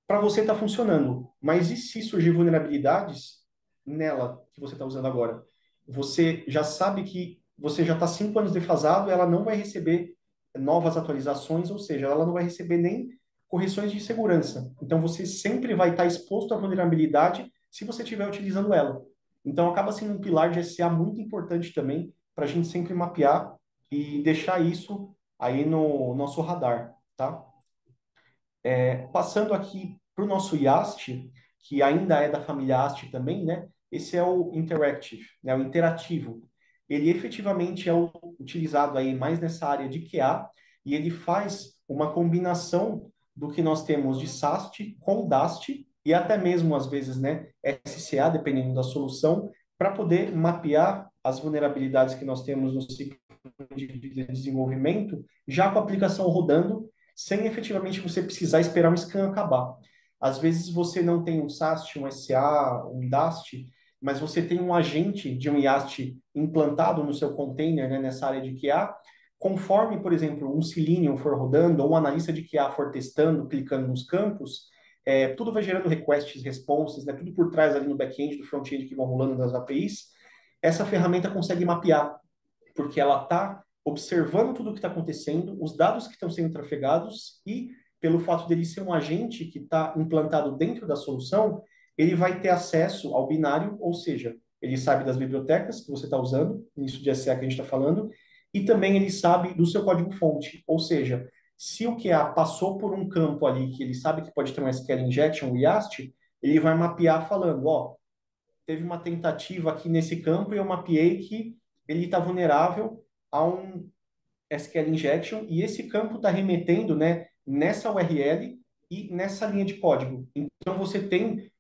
[SPEAKER 2] Para você está funcionando, mas e se surgir vulnerabilidades nela que você está usando agora? Você já sabe que você já está 5 anos defasado, ela não vai receber novas atualizações, ou seja, ela não vai receber nem correções de segurança. Então você sempre vai estar exposto à vulnerabilidade se você estiver utilizando ela. Então acaba sendo um pilar de SA muito importante também para a gente sempre mapear e deixar isso aí no nosso radar, tá? Passando aqui para o nosso IAST, que ainda é da família AST também, né? Esse é o Interactive, né? O interativo. Ele efetivamente é utilizado aí mais nessa área de QA e ele faz uma combinação do que nós temos de SAST com DAST e até mesmo às vezes, né, SCA, dependendo da solução, para poder mapear as vulnerabilidades que nós temos no ciclo de desenvolvimento, já com a aplicação rodando sem efetivamente você precisar esperar um scan acabar. Às vezes você não tem um SAST, um SA, um DAST, mas você tem um agente de um IAST implantado no seu container, né, nessa área de QA, conforme, por exemplo, um Selenium for rodando ou um analista de QA for testando, clicando nos campos, tudo vai gerando requests, responses, né, tudo por trás ali no back-end, do front-end que vão rolando das APIs. Essa ferramenta consegue mapear porque ela está observando tudo o que está acontecendo, os dados que estão sendo trafegados e, pelo fato dele ser um agente que está implantado dentro da solução, ele vai ter acesso ao binário, ou seja, ele sabe das bibliotecas que você está usando, nisso de SEA que a gente está falando, e também ele sabe do seu código-fonte, ou seja, se o QA passou por um campo ali que ele sabe que pode ter um SQL injection, um IAST, ele vai mapear falando, ó, teve uma tentativa aqui nesse campo e eu mapeei que ele está vulnerável a um SQL injection e esse campo está remetendo, né, nessa URL e nessa linha de código. Então você tem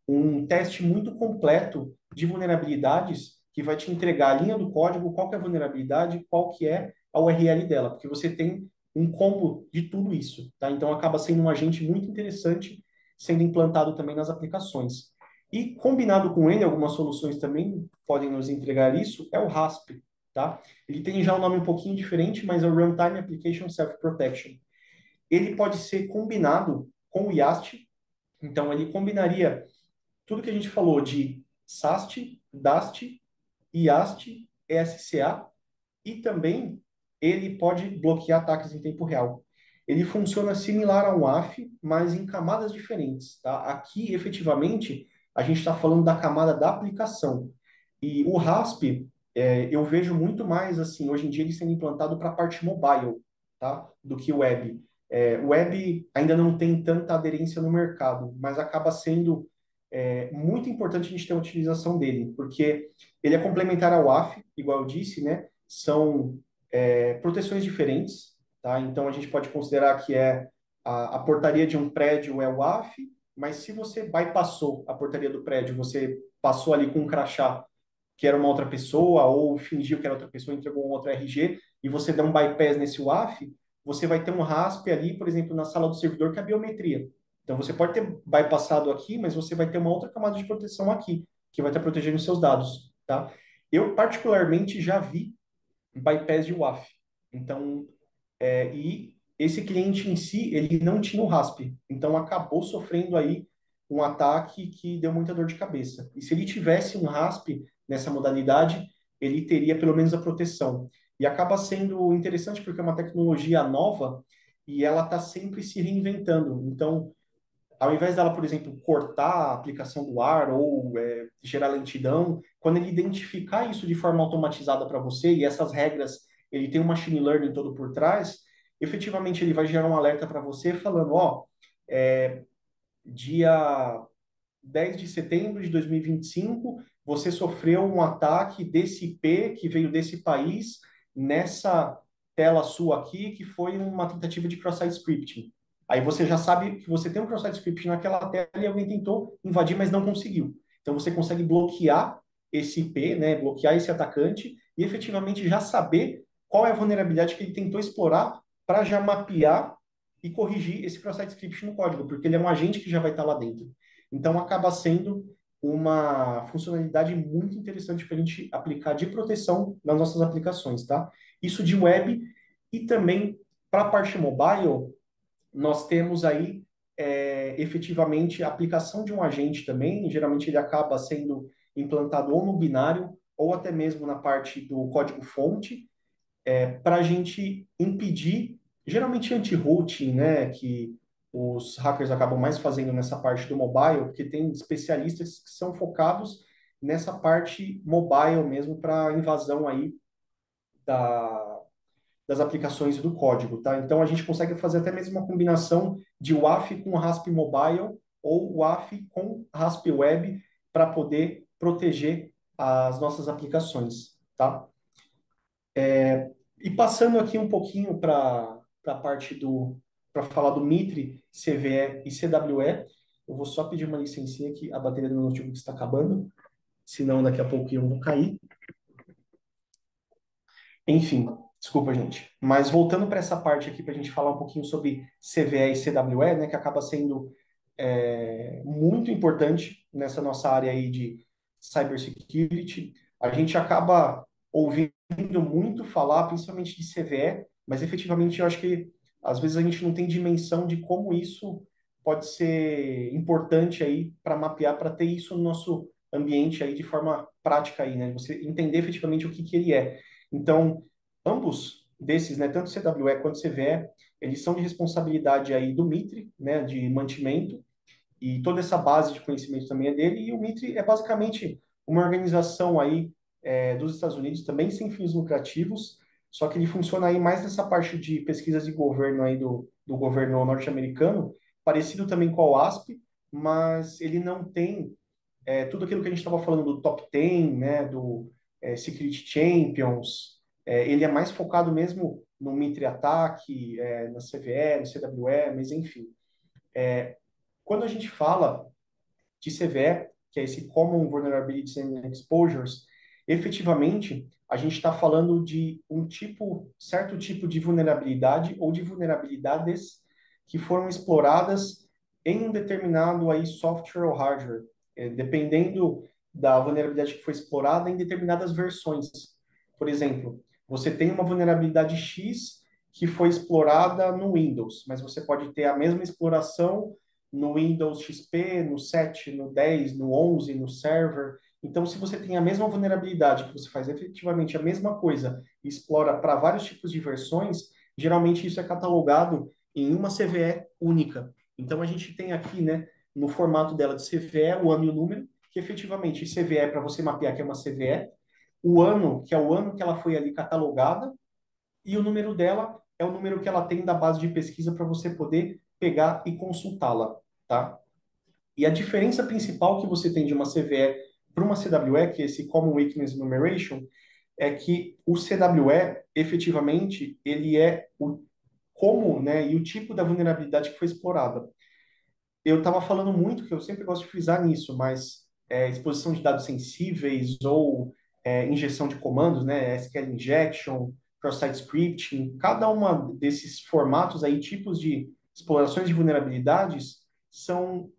[SPEAKER 2] um teste muito completo de vulnerabilidades que vai te entregar a linha do código, qual que é a vulnerabilidade, qual que é a URL dela, porque você tem um combo de tudo isso, tá? Então acaba sendo um agente muito interessante sendo implantado também nas aplicações. E combinado com ele, algumas soluções também podem nos entregar isso, é o RASP, tá? Ele tem já um nome um pouquinho diferente, mas é o Runtime Application Self-Protection. Ele pode ser combinado com o YAST, então ele combinaria tudo que a gente falou de SAST, DAST, IAST, SCA e também ele pode bloquear ataques em tempo real. Ele funciona similar a um AF, mas em camadas diferentes. Tá? Aqui, efetivamente, a gente está falando da camada da aplicação. E o RASP, eu vejo muito mais, assim, hoje em dia ele sendo implantado para a parte mobile, tá? Do que web. O web ainda não tem tanta aderência no mercado, mas acaba sendo muito importante a gente ter a utilização dele, porque ele é complementar ao AF, igual eu disse, né? São proteções diferentes, tá? Então a gente pode considerar que a portaria de um prédio é o AF, mas se você bypassou a portaria do prédio, você passou ali com um crachá que era uma outra pessoa, ou fingiu que era outra pessoa, entregou um outro RG, e você dá um bypass nesse WAF, você vai ter um RASP ali, por exemplo, na sala do servidor, que é a biometria. Então, você pode ter bypassado aqui, mas você vai ter uma outra camada de proteção aqui, que vai estar protegendo os seus dados, tá? Eu, particularmente, já vi bypass de WAF. Então, e esse cliente em si, ele não tinha o RASP. Então, acabou sofrendo aí um ataque que deu muita dor de cabeça. E se ele tivesse um RASP nessa modalidade, ele teria pelo menos a proteção. E acaba sendo interessante porque é uma tecnologia nova e ela está sempre se reinventando. Então, ao invés dela, por exemplo, cortar a aplicação do ar ou gerar lentidão, quando ele identificar isso de forma automatizada para você, e essas regras, ele tem um machine learning todo por trás, efetivamente ele vai gerar um alerta para você falando, ó, dia 10 de setembro de 2025, você sofreu um ataque desse IP que veio desse país nessa tela sua aqui, que foi uma tentativa de cross-site scripting. Aí você já sabe que você tem um cross-site scripting naquela tela e alguém tentou invadir, mas não conseguiu. Então você consegue bloquear esse IP, né, bloquear esse atacante e efetivamente já saber qual é a vulnerabilidade que ele tentou explorar para já mapear e corrigir esse cross-site scripting no código, porque ele é um agente que já vai estar lá dentro. Então, acaba sendo uma funcionalidade muito interessante para a gente aplicar de proteção nas nossas aplicações, tá? Isso de web e também para a parte mobile, nós temos aí efetivamente a aplicação de um agente também. Geralmente ele acaba sendo implantado ou no binário ou até mesmo na parte do código-fonte, para a gente impedir, geralmente anti-routing, né, que os hackers acabam mais fazendo nessa parte do mobile, porque tem especialistas que são focados nessa parte mobile mesmo para invasão aí da, das aplicações do código, tá? Então a gente consegue fazer até mesmo uma combinação de WAF com RASP Mobile ou WAF com RASP Web para poder proteger as nossas aplicações, tá? E passando aqui um pouquinho para a parte para falar do Mitre, CVE e CWE, eu vou só pedir uma licencinha que a bateria do meu notebook está acabando, senão daqui a pouco eu vou cair. Enfim, desculpa, gente. Mas voltando para essa parte aqui, para a gente falar um pouquinho sobre CVE e CWE, né, que acaba sendo muito importante nessa nossa área aí de cybersecurity. A gente acaba ouvindo muito falar, principalmente de CVE, mas efetivamente eu acho que às vezes a gente não tem dimensão de como isso pode ser importante aí para mapear, para ter isso no nosso ambiente aí de forma prática aí, né? Você entender efetivamente o que que ele é. Então, ambos desses, né, tanto CWE quanto CVE, eles são de responsabilidade aí do Mitre, né, de mantimento, e toda essa base de conhecimento também é dele, e o Mitre é basicamente uma organização aí dos Estados Unidos, também sem fins lucrativos, só que ele funciona aí mais nessa parte de pesquisas de governo aí do governo norte-americano, parecido também com a OASP, mas ele não tem tudo aquilo que a gente estava falando do top 10, né, do Security Champions, ele é mais focado mesmo no Mitre Ataque, na CVE, no CWE, mas enfim. Quando a gente fala de CVE, que é esse Common Vulnerabilities and Exposures, efetivamente a gente está falando de um certo tipo de vulnerabilidade ou de vulnerabilidades que foram exploradas em um determinado aí software ou hardware, dependendo da vulnerabilidade que foi explorada em determinadas versões. Por exemplo, você tem uma vulnerabilidade X que foi explorada no Windows, mas você pode ter a mesma exploração no Windows XP, no 7, no 10, no 11, no Server. Então, se você tem a mesma vulnerabilidade, que você faz efetivamente a mesma coisa e explora para vários tipos de versões, geralmente isso é catalogado em uma CVE única. Então, a gente tem aqui, né, no formato dela de CVE, o ano e o número, que efetivamente CVE é para você mapear que é uma CVE, o ano, que é o ano que ela foi ali catalogada, e o número dela é o número que ela tem da base de pesquisa para você poder pegar e consultá-la, tá? E a diferença principal que você tem de uma CVE para uma CWE, que é esse Common Weakness Enumeration, é que o CWE, efetivamente, ele é o como, né, e o tipo da vulnerabilidade que foi explorada. Eu estava falando muito, que eu sempre gosto de frisar nisso, mas exposição de dados sensíveis ou injeção de comandos, né, SQL injection, cross-site scripting, cada uma desses formatos aí, tipos de explorações de vulnerabilidades, são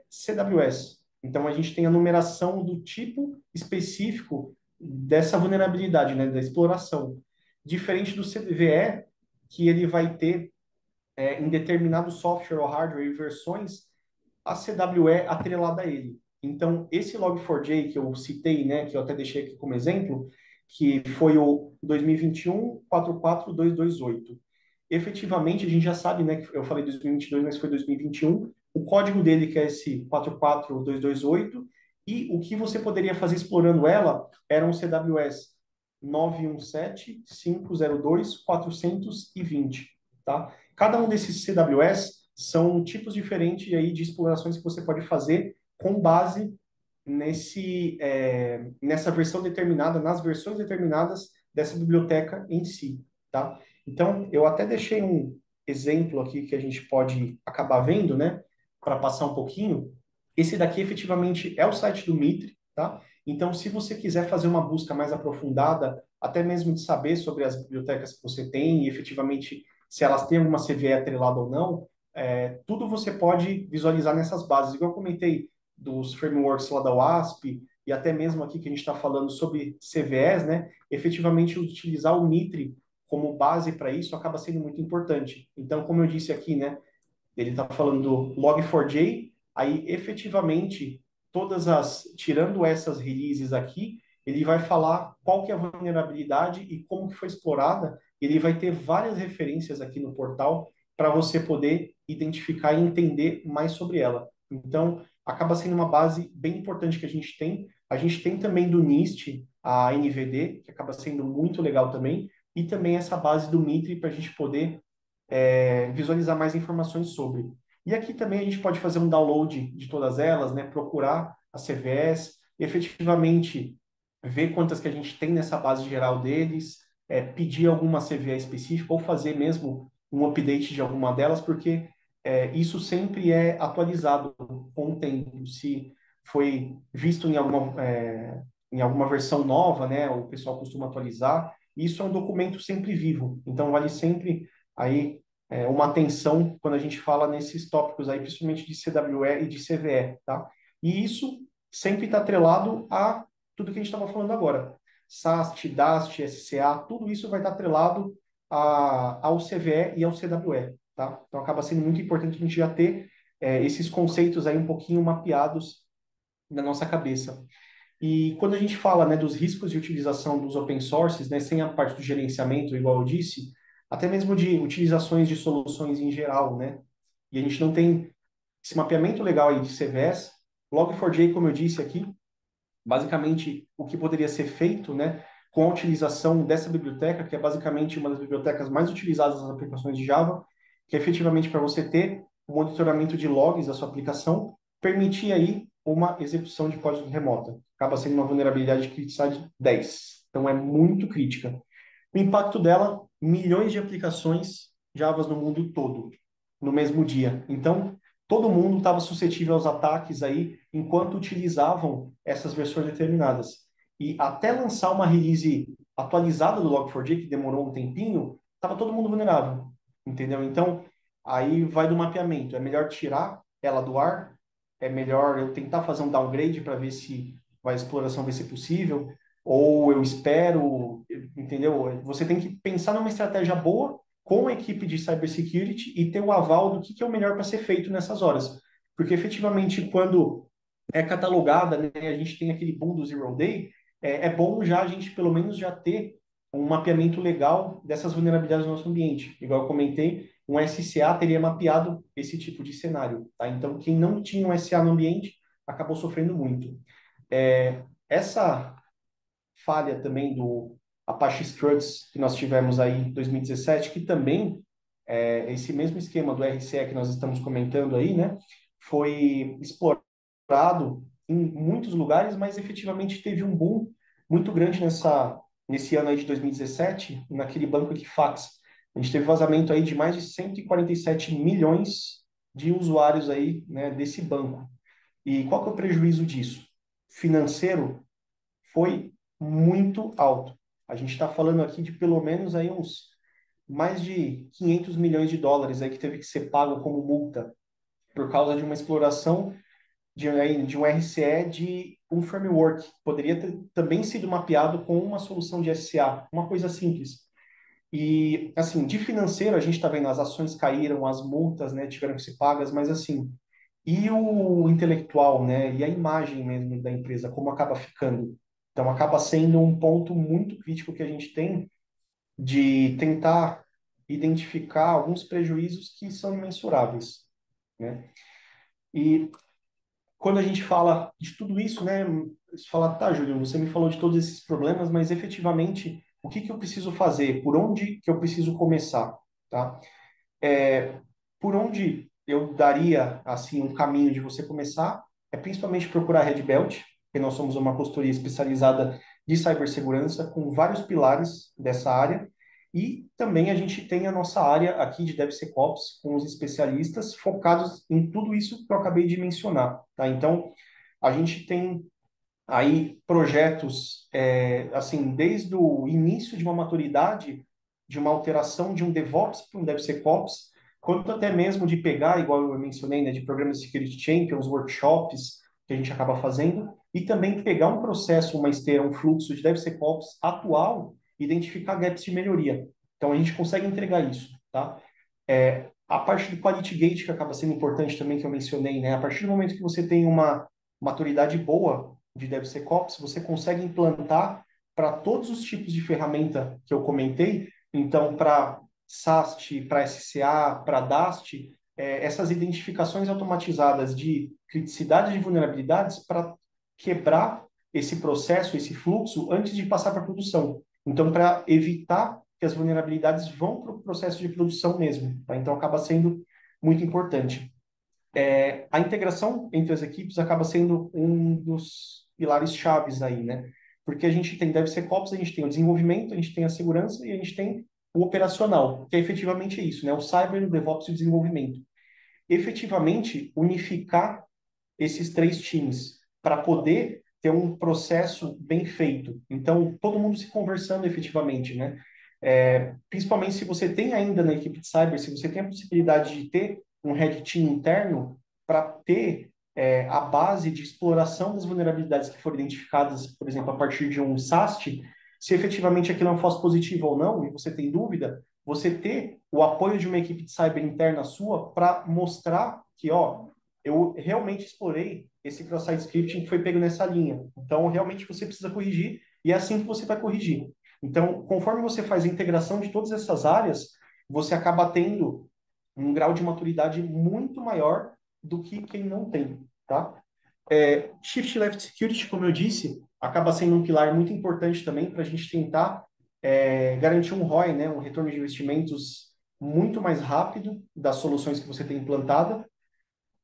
[SPEAKER 2] CWS. Então, a gente tem a numeração do tipo específico dessa vulnerabilidade, né, da exploração. Diferente do CVE, que ele vai ter, em determinado software ou hardware e versões, a CWE atrelada a ele. Então, esse Log4j que eu citei, né, que eu até deixei aqui como exemplo, que foi o 2021 44228. Efetivamente, a gente já sabe, né, que eu falei 2022, mas foi 2021, o código dele que é esse 44228, e o que você poderia fazer explorando ela eram CWS 917, 502, 420, tá? Cada um desses CWS são tipos diferentes aí de explorações que você pode fazer com base nessa versão determinada, nas versões determinadas dessa biblioteca em si, tá? Então, eu até deixei um exemplo aqui que a gente pode acabar vendo, né, para passar um pouquinho. Esse daqui efetivamente é o site do Mitre, tá? Então, se você quiser fazer uma busca mais aprofundada, até mesmo de saber sobre as bibliotecas que você tem e efetivamente se elas têm alguma CVE atrelada ou não, tudo você pode visualizar nessas bases. Igual eu comentei dos frameworks lá da WASP, e até mesmo aqui que a gente está falando sobre CVEs, né? Efetivamente utilizar o Mitre como base para isso acaba sendo muito importante. Então, como eu disse aqui, né? Ele está falando do Log4j, aí efetivamente tirando essas releases aqui, ele vai falar qual que é a vulnerabilidade e como que foi explorada. Ele vai ter várias referências aqui no portal para você poder identificar e entender mais sobre ela. Então, acaba sendo uma base bem importante que a gente tem. A gente tem também do NIST, a NVD, que acaba sendo muito legal também, e também essa base do Mitre para a gente poder visualizar mais informações sobre. E aqui também a gente pode fazer um download de todas elas, né? Procurar as CVEs, efetivamente ver quantas que a gente tem nessa base geral deles, pedir alguma CVE específica ou fazer mesmo um update de alguma delas, porque isso sempre é atualizado com o tempo. Se foi visto em alguma versão nova, né? O pessoal costuma atualizar. Isso é um documento sempre vivo, então vale sempre aí uma atenção quando a gente fala nesses tópicos aí, principalmente de CWE e de CVE, tá? E isso sempre está atrelado a tudo que a gente estava falando agora. SAST, DAST, SCA, tudo isso vai estar atrelado ao CVE e ao CWE, tá? Então acaba sendo muito importante a gente já ter esses conceitos aí um pouquinho mapeados na nossa cabeça. E quando a gente fala, né, dos riscos de utilização dos open sources, né, sem a parte do gerenciamento, igual eu disse, até mesmo de utilizações de soluções em geral, né? E a gente não tem esse mapeamento legal aí de CVS. Log4j, como eu disse aqui, basicamente o que poderia ser feito, né, com a utilização dessa biblioteca, que é basicamente uma das bibliotecas mais utilizadas nas aplicações de Java, que é efetivamente para você ter o monitoramento de logs da sua aplicação, permitir aí uma execução de código remota. Acaba sendo uma vulnerabilidade de criticidade 10. Então é muito crítica. O impacto dela, milhões de aplicações Javas no mundo todo, no mesmo dia. Então, todo mundo estava suscetível aos ataques aí enquanto utilizavam essas versões determinadas. E até lançar uma release atualizada do Log4j, que demorou um tempinho, estava todo mundo vulnerável, entendeu? Então, aí vai do mapeamento. É melhor tirar ela do ar, é melhor eu tentar fazer um downgrade para ver se a exploração vai ser possível, ou eu espero, entendeu? Você tem que pensar numa estratégia boa com a equipe de cybersecurity e ter o aval do que é o melhor para ser feito nessas horas. Porque efetivamente, quando é catalogada, né, a gente tem aquele boom do Zero Day, é bom já a gente pelo menos já ter um mapeamento legal dessas vulnerabilidades no nosso ambiente. Igual eu comentei, um SCA teria mapeado esse tipo de cenário. Tá? Então, quem não tinha um SCA no ambiente acabou sofrendo muito. Essa falha também do Apache Struts que nós tivemos aí em 2017, que também esse mesmo esquema do RCE que nós estamos comentando aí, né, foi explorado em muitos lugares, mas efetivamente teve um boom muito grande nesse ano aí de 2017, naquele banco Equifax. A gente teve vazamento aí de mais de 147 milhões de usuários aí, né, desse banco. E qual que é o prejuízo disso? Financeiro foi muito alto. A gente está falando aqui de pelo menos aí uns mais de 500 milhões de dólares aí que teve que ser pago como multa por causa de uma exploração de um RCE de um framework. Poderia ter também sido mapeado com uma solução de SCA, uma coisa simples. E, assim, de financeiro, a gente está vendo as ações caíram, as multas, né, tiveram que ser pagas, mas, assim, e o intelectual, né, e a imagem mesmo da empresa, como acaba ficando. Então, acaba sendo um ponto muito crítico que a gente tem de tentar identificar alguns prejuízos que são imensuráveis, né? E quando a gente fala de tudo isso, né, você fala, tá, Júlio, você me falou de todos esses problemas, mas efetivamente, o que que eu preciso fazer? Por onde que eu preciso começar, tá? É, por onde eu daria assim um caminho de você começar é principalmente procurar a Red Belt, porque nós somos uma consultoria especializada de cibersegurança com vários pilares dessa área. E também a gente tem a nossa área aqui de DevSecOps com os especialistas focados em tudo isso que eu acabei de mencionar, tá? Então, a gente tem aí projetos, assim, desde o início de uma maturidade, de uma alteração de um DevOps para um DevSecOps, quanto até mesmo de pegar, igual eu mencionei, né, de programas de Security Champions, workshops que a gente acaba fazendo, e também pegar um processo, uma esteira, um fluxo de DevSecOps atual, e identificar gaps de melhoria. Então, a gente consegue entregar isso, tá? A parte do Quality Gate, que acaba sendo importante também, que eu mencionei, né? A partir do momento que você tem uma maturidade boa de DevSecOps, você consegue implantar para todos os tipos de ferramenta que eu comentei. Então, para SAST, para SCA, para DAST, essas identificações automatizadas de criticidade de vulnerabilidades para quebrar esse processo, esse fluxo, antes de passar para a produção. Então, para evitar que as vulnerabilidades vão para o processo de produção mesmo, tá? Então, acaba sendo muito importante. A integração entre as equipes acaba sendo um dos pilares chaves aí, né? Porque a gente tem DevSecOps, a gente tem o desenvolvimento, a gente tem a segurança e a gente tem o operacional, que é efetivamente isso, né? O cyber, o DevOps e o desenvolvimento. Efetivamente, unificar esses três times para poder ter um processo bem feito. Então, todo mundo se conversando efetivamente, né? Principalmente se você tem ainda na equipe de cyber, se você tem a possibilidade de ter um red team interno para ter a base de exploração das vulnerabilidades que foram identificadas, por exemplo, a partir de um SAST, se efetivamente aquilo é um falso positivo ou não, e você tem dúvida, você ter o apoio de uma equipe de cyber interna sua para mostrar que, ó, eu realmente explorei esse cross-site scripting que foi pego nessa linha. Então, realmente você precisa corrigir e é assim que você vai corrigir. Então, conforme você faz a integração de todas essas áreas, você acaba tendo um grau de maturidade muito maior do que quem não tem, tá? Shift Left Security, como eu disse, acaba sendo um pilar muito importante também para a gente tentar garantir um ROI, né, um retorno de investimentos muito mais rápido das soluções que você tem implantada,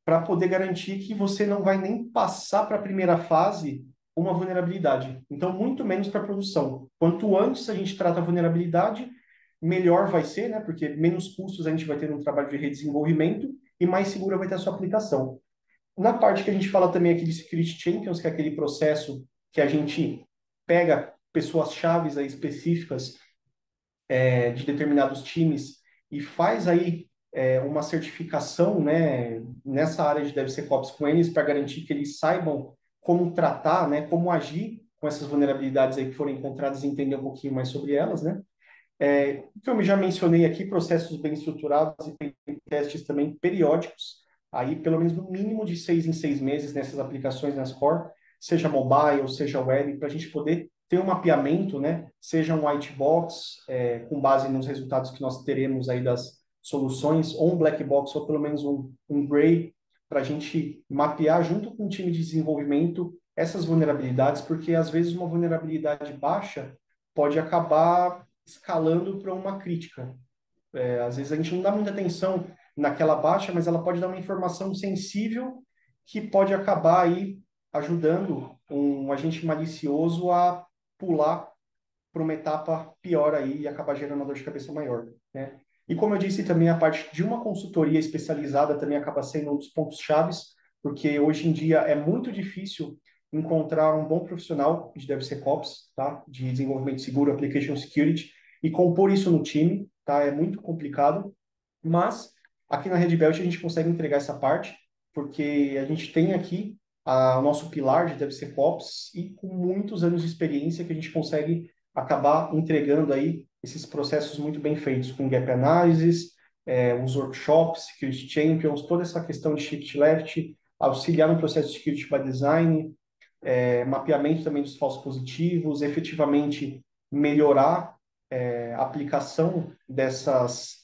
[SPEAKER 2] para poder garantir que você não vai nem passar para a primeira fase uma vulnerabilidade. Então, muito menos para a produção. Quanto antes a gente trata a vulnerabilidade, melhor vai ser, né? Porque menos custos a gente vai ter no trabalho de redesenvolvimento e mais segura vai ter a sua aplicação. Na parte que a gente fala também aqui de Security Champions, que é aquele processo que a gente pega pessoas chaves aí específicas de determinados times e faz aí uma certificação, né, nessa área de DevSecOps com eles para garantir que eles saibam como tratar, né, como agir com essas vulnerabilidades aí que foram encontradas e entender um pouquinho mais sobre elas, né? Então, eu já mencionei aqui processos bem estruturados e tem testes também periódicos, aí pelo menos no mínimo de 6 em 6 meses nessas aplicações nas core, seja mobile, seja web, para a gente poder ter um mapeamento, né? Seja um white box, com base nos resultados que nós teremos aí das soluções, ou um black box, ou pelo menos um gray, para a gente mapear junto com o time de desenvolvimento essas vulnerabilidades, porque às vezes uma vulnerabilidade baixa pode acabar escalando para uma crítica. Às vezes a gente não dá muita atenção naquela baixa, mas ela pode dar uma informação sensível que pode acabar aí ajudando um agente malicioso a pular para uma etapa pior aí e acabar gerando uma dor de cabeça maior, né? E como eu disse também, a parte de uma consultoria especializada também acaba sendo um dos pontos chaves, porque hoje em dia é muito difícil encontrar um bom profissional de DevSecOps, tá? De desenvolvimento seguro, application security, e compor isso no time, tá? É muito complicado, mas aqui na Red Belt a gente consegue entregar essa parte, porque a gente tem aqui o nosso pilar de DevSecOps e com muitos anos de experiência que a gente consegue acabar entregando aí esses processos muito bem feitos, com gap analysis, os workshops, Security Champions, toda essa questão de Shift Left, auxiliar no processo de Security by Design, mapeamento também dos falsos positivos, efetivamente melhorar a aplicação dessas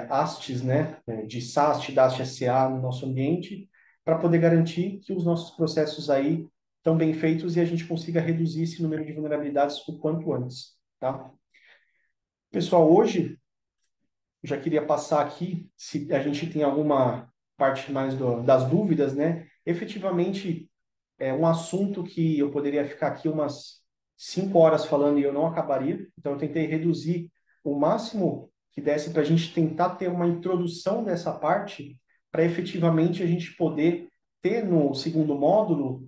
[SPEAKER 2] hastes, né, de SAST, DAST, SA no nosso ambiente, para poder garantir que os nossos processos aí estão bem feitos e a gente consiga reduzir esse número de vulnerabilidades o quanto antes, tá? Pessoal, hoje já queria passar aqui, se a gente tem alguma parte mais das dúvidas, né? Efetivamente, é um assunto que eu poderia ficar aqui umas 5 horas falando e eu não acabaria. Então, eu tentei reduzir o máximo que desse para a gente tentar ter uma introdução dessa parte, para efetivamente a gente poder ter no segundo módulo,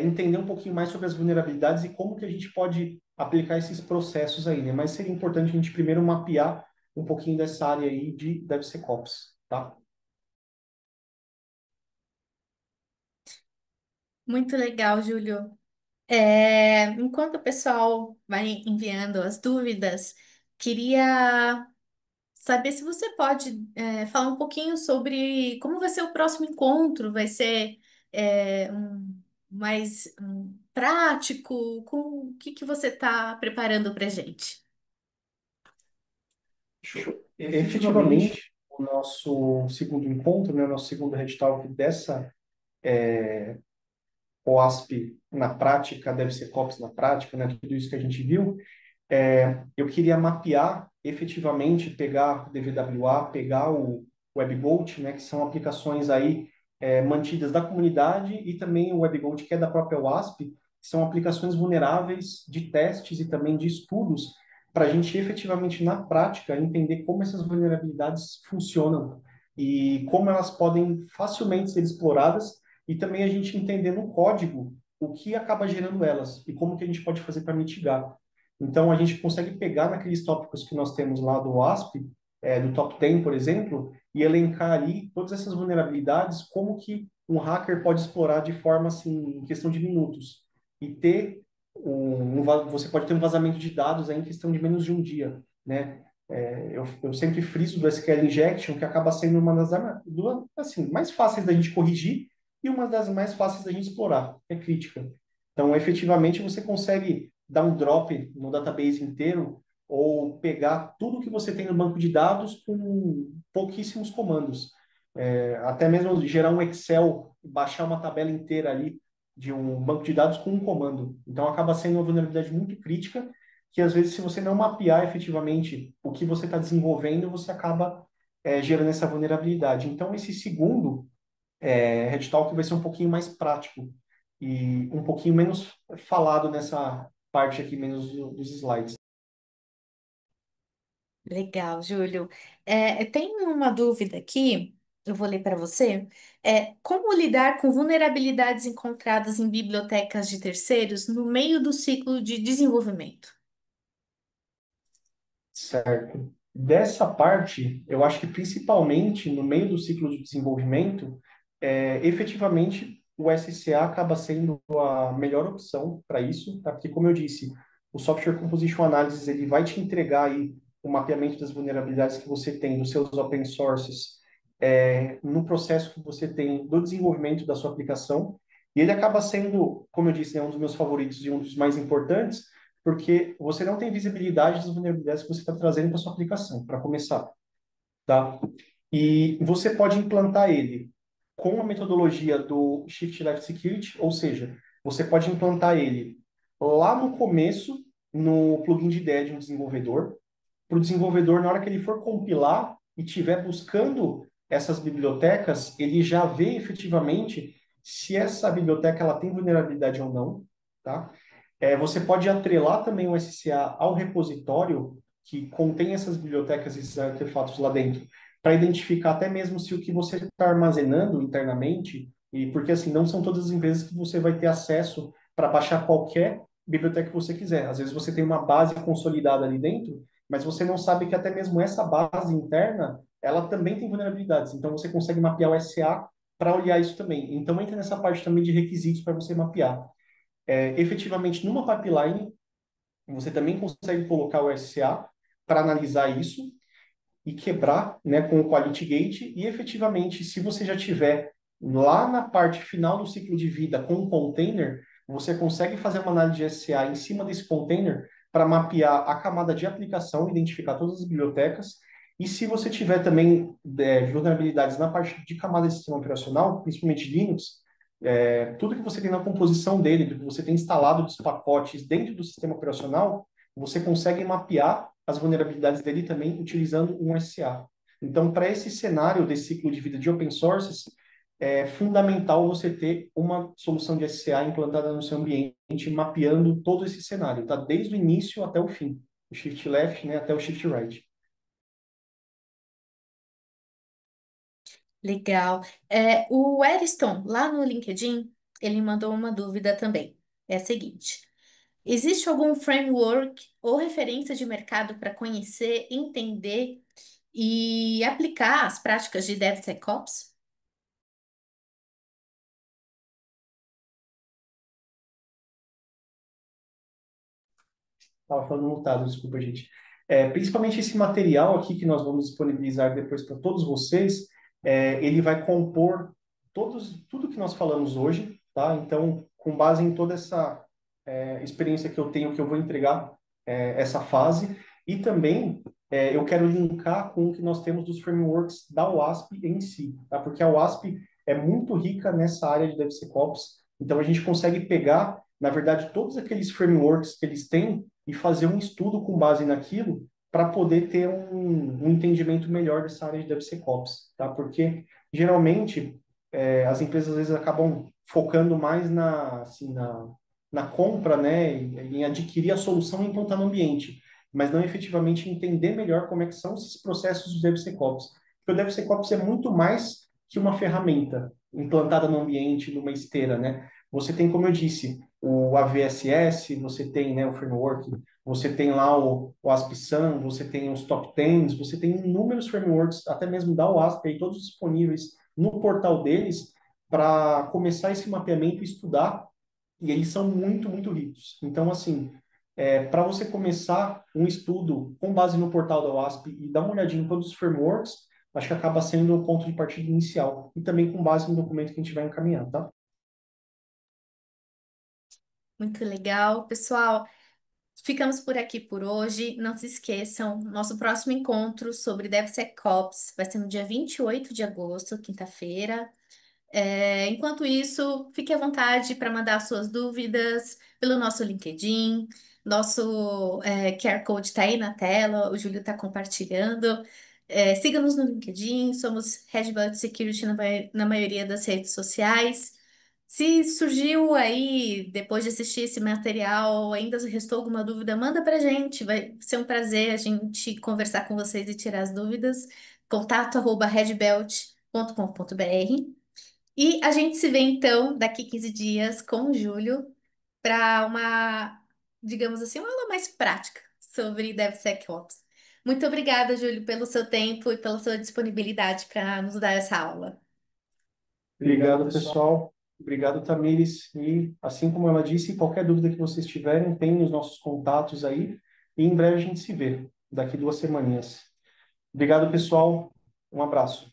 [SPEAKER 2] entender um pouquinho mais sobre as vulnerabilidades e como que a gente pode aplicar esses processos aí, né? Mas seria importante a gente primeiro mapear um pouquinho dessa área aí de DevSecOps, tá?
[SPEAKER 1] Muito legal, Júlio. Enquanto o pessoal vai enviando as dúvidas, queria saber se você pode falar um pouquinho sobre como vai ser o próximo encontro. Vai ser mais prático? Com o que que você está preparando para gente?
[SPEAKER 2] Show. Efetivamente, o nosso segundo encontro, né, o nosso segundo Red Talk dessa OASP na prática, DevSecOps na prática, né, tudo isso que a gente viu, eu queria mapear efetivamente, pegar o DVWA, pegar o WebGoat, né, que são aplicações aí mantidas da comunidade e também o WebGoat, que é da própria WASP, que são aplicações vulneráveis de testes e também de estudos para a gente efetivamente, na prática, entender como essas vulnerabilidades funcionam e como elas podem facilmente ser exploradas e também a gente entender no código o que acaba gerando elas e como que a gente pode fazer para mitigar. Então, a gente consegue pegar naqueles tópicos que nós temos lá do WASP, do Top 10, por exemplo, e elencar ali todas essas vulnerabilidades, como que um hacker pode explorar de forma, assim, em questão de minutos. E ter você pode ter um vazamento de dados aí em questão de menos de um dia, né? Eu sempre friso do SQL Injection, que acaba sendo uma das assim, mais fáceis da gente corrigir e uma das mais fáceis da gente explorar, é crítica. Então, efetivamente, você consegue dar um drop no database inteiro ou pegar tudo que você tem no banco de dados com pouquíssimos comandos. Até mesmo gerar um Excel, baixar uma tabela inteira ali de um banco de dados com um comando. Então, acaba sendo uma vulnerabilidade muito crítica que, às vezes, se você não mapear efetivamente o que você está desenvolvendo, você acaba gerando essa vulnerabilidade. Então, esse segundo Red Talk vai ser um pouquinho mais prático e um pouquinho menos falado nessa parte aqui, menos dos slides.
[SPEAKER 1] Legal, Júlio. Tem uma dúvida aqui, eu vou ler para você. Como lidar com vulnerabilidades encontradas em bibliotecas de terceiros no meio do ciclo de desenvolvimento?
[SPEAKER 2] Certo. Dessa parte, eu acho que principalmente no meio do ciclo de desenvolvimento, efetivamente o SCA acaba sendo a melhor opção para isso, tá? Porque, como eu disse, o Software Composition Analysis ele vai te entregar aí o mapeamento das vulnerabilidades que você tem nos seus open sources, no processo que você tem do desenvolvimento da sua aplicação, e ele acaba sendo, como eu disse, um dos meus favoritos e um dos mais importantes, porque você não tem visibilidade das vulnerabilidades que você está trazendo para sua aplicação, para começar, tá? E você pode implantar ele com a metodologia do Shift Left Security, ou seja, você pode implantar ele lá no começo, no plugin de IDE de um desenvolvedor, para o desenvolvedor, na hora que ele for compilar e estiver buscando essas bibliotecas, ele já vê efetivamente se essa biblioteca ela tem vulnerabilidade ou não, tá? Você pode atrelar também o SCA ao repositório que contém essas bibliotecas e esses artefatos lá dentro, para identificar até mesmo se o que você está armazenando internamente, e porque assim, não são todas as empresas que você vai ter acesso para baixar qualquer biblioteca que você quiser. Às vezes você tem uma base consolidada ali dentro, mas você não sabe que até mesmo essa base interna, ela também tem vulnerabilidades. Então você consegue mapear o SCA para olhar isso também. Então entra nessa parte também de requisitos para você mapear. Efetivamente, numa pipeline, você também consegue colocar o SCA para analisar isso. e quebrar, né, com o Quality Gate, e efetivamente, se você já tiver lá na parte final do ciclo de vida com um container, você consegue fazer uma análise de SCA em cima desse container para mapear a camada de aplicação, identificar todas as bibliotecas, e se você tiver também vulnerabilidades na parte de camada de sistema operacional, principalmente Linux, tudo que você tem na composição dele, do que você tem instalado dos pacotes dentro do sistema operacional, você consegue mapear as vulnerabilidades dele também utilizando um SCA. Então, para esse cenário desse ciclo de vida de open sources, é fundamental você ter uma solução de SCA implantada no seu ambiente, mapeando todo esse cenário, tá? Desde o início até o fim, o shift left, né, até o shift right.
[SPEAKER 1] Legal. O Eriston, lá no LinkedIn, ele mandou uma dúvida também. É a seguinte: existe algum framework ou referência de mercado para conhecer, entender e aplicar as práticas de DevSecOps?
[SPEAKER 2] Estava falando mutado, desculpa, gente. Principalmente esse material aqui que nós vamos disponibilizar depois para todos vocês, ele vai compor tudo que nós falamos hoje, tá? Então, com base em toda essa experiência que eu tenho, que eu vou entregar essa fase, e também eu quero linkar com o que nós temos dos frameworks da WASP em si, tá? Porque a WASP é muito rica nessa área de DevSecOps, então a gente consegue pegar, na verdade, todos aqueles frameworks que eles têm e fazer um estudo com base naquilo para poder ter um entendimento melhor dessa área de DevSecOps, tá? Porque geralmente as empresas às vezes acabam focando mais na compra, né, em adquirir a solução e implantar no ambiente, mas não efetivamente entender melhor como é que são esses processos de DevSecOps. Porque o DevSecOps é muito mais que uma ferramenta implantada no ambiente, numa esteira, né? Você tem, como eu disse, o AVSS, você tem, né, o framework, você tem lá o ASP-SAM, você tem os top 10, você tem inúmeros frameworks, até mesmo da WASP, aí, todos disponíveis no portal deles, para começar esse mapeamento e estudar, e eles são muito, muito ricos. Então, assim, para você começar um estudo com base no portal da WASP e dar uma olhadinha em todos os frameworks, acho que acaba sendo o ponto de partida inicial, e também com base no documento que a gente vai encaminhar, tá?
[SPEAKER 1] Muito legal. Pessoal, ficamos por aqui por hoje. Não se esqueçam, nosso próximo encontro sobre DevSecOps vai ser no dia 28 de agosto, quinta-feira. Enquanto isso, fique à vontade para mandar suas dúvidas pelo nosso LinkedIn. Nosso QR Code está aí na tela, o Júlio está compartilhando. Siga-nos no LinkedIn, somos Red Belt Security na maioria das redes sociais. Se surgiu aí, depois de assistir esse material, ainda restou alguma dúvida, manda para a gente. Vai ser um prazer a gente conversar com vocês e tirar as dúvidas. Contato@redbelt.com.br. E a gente se vê então daqui 15 dias com o Júlio para uma, digamos assim, uma aula mais prática sobre DevSecOps. Muito obrigada, Júlio, pelo seu tempo e pela sua disponibilidade para nos dar essa aula.
[SPEAKER 2] Obrigado, pessoal. Obrigado, Tamires. E, assim como ela disse, qualquer dúvida que vocês tiverem, tem os nossos contatos aí. E em breve a gente se vê, daqui 2 semaninhas. Obrigado, pessoal. Um abraço.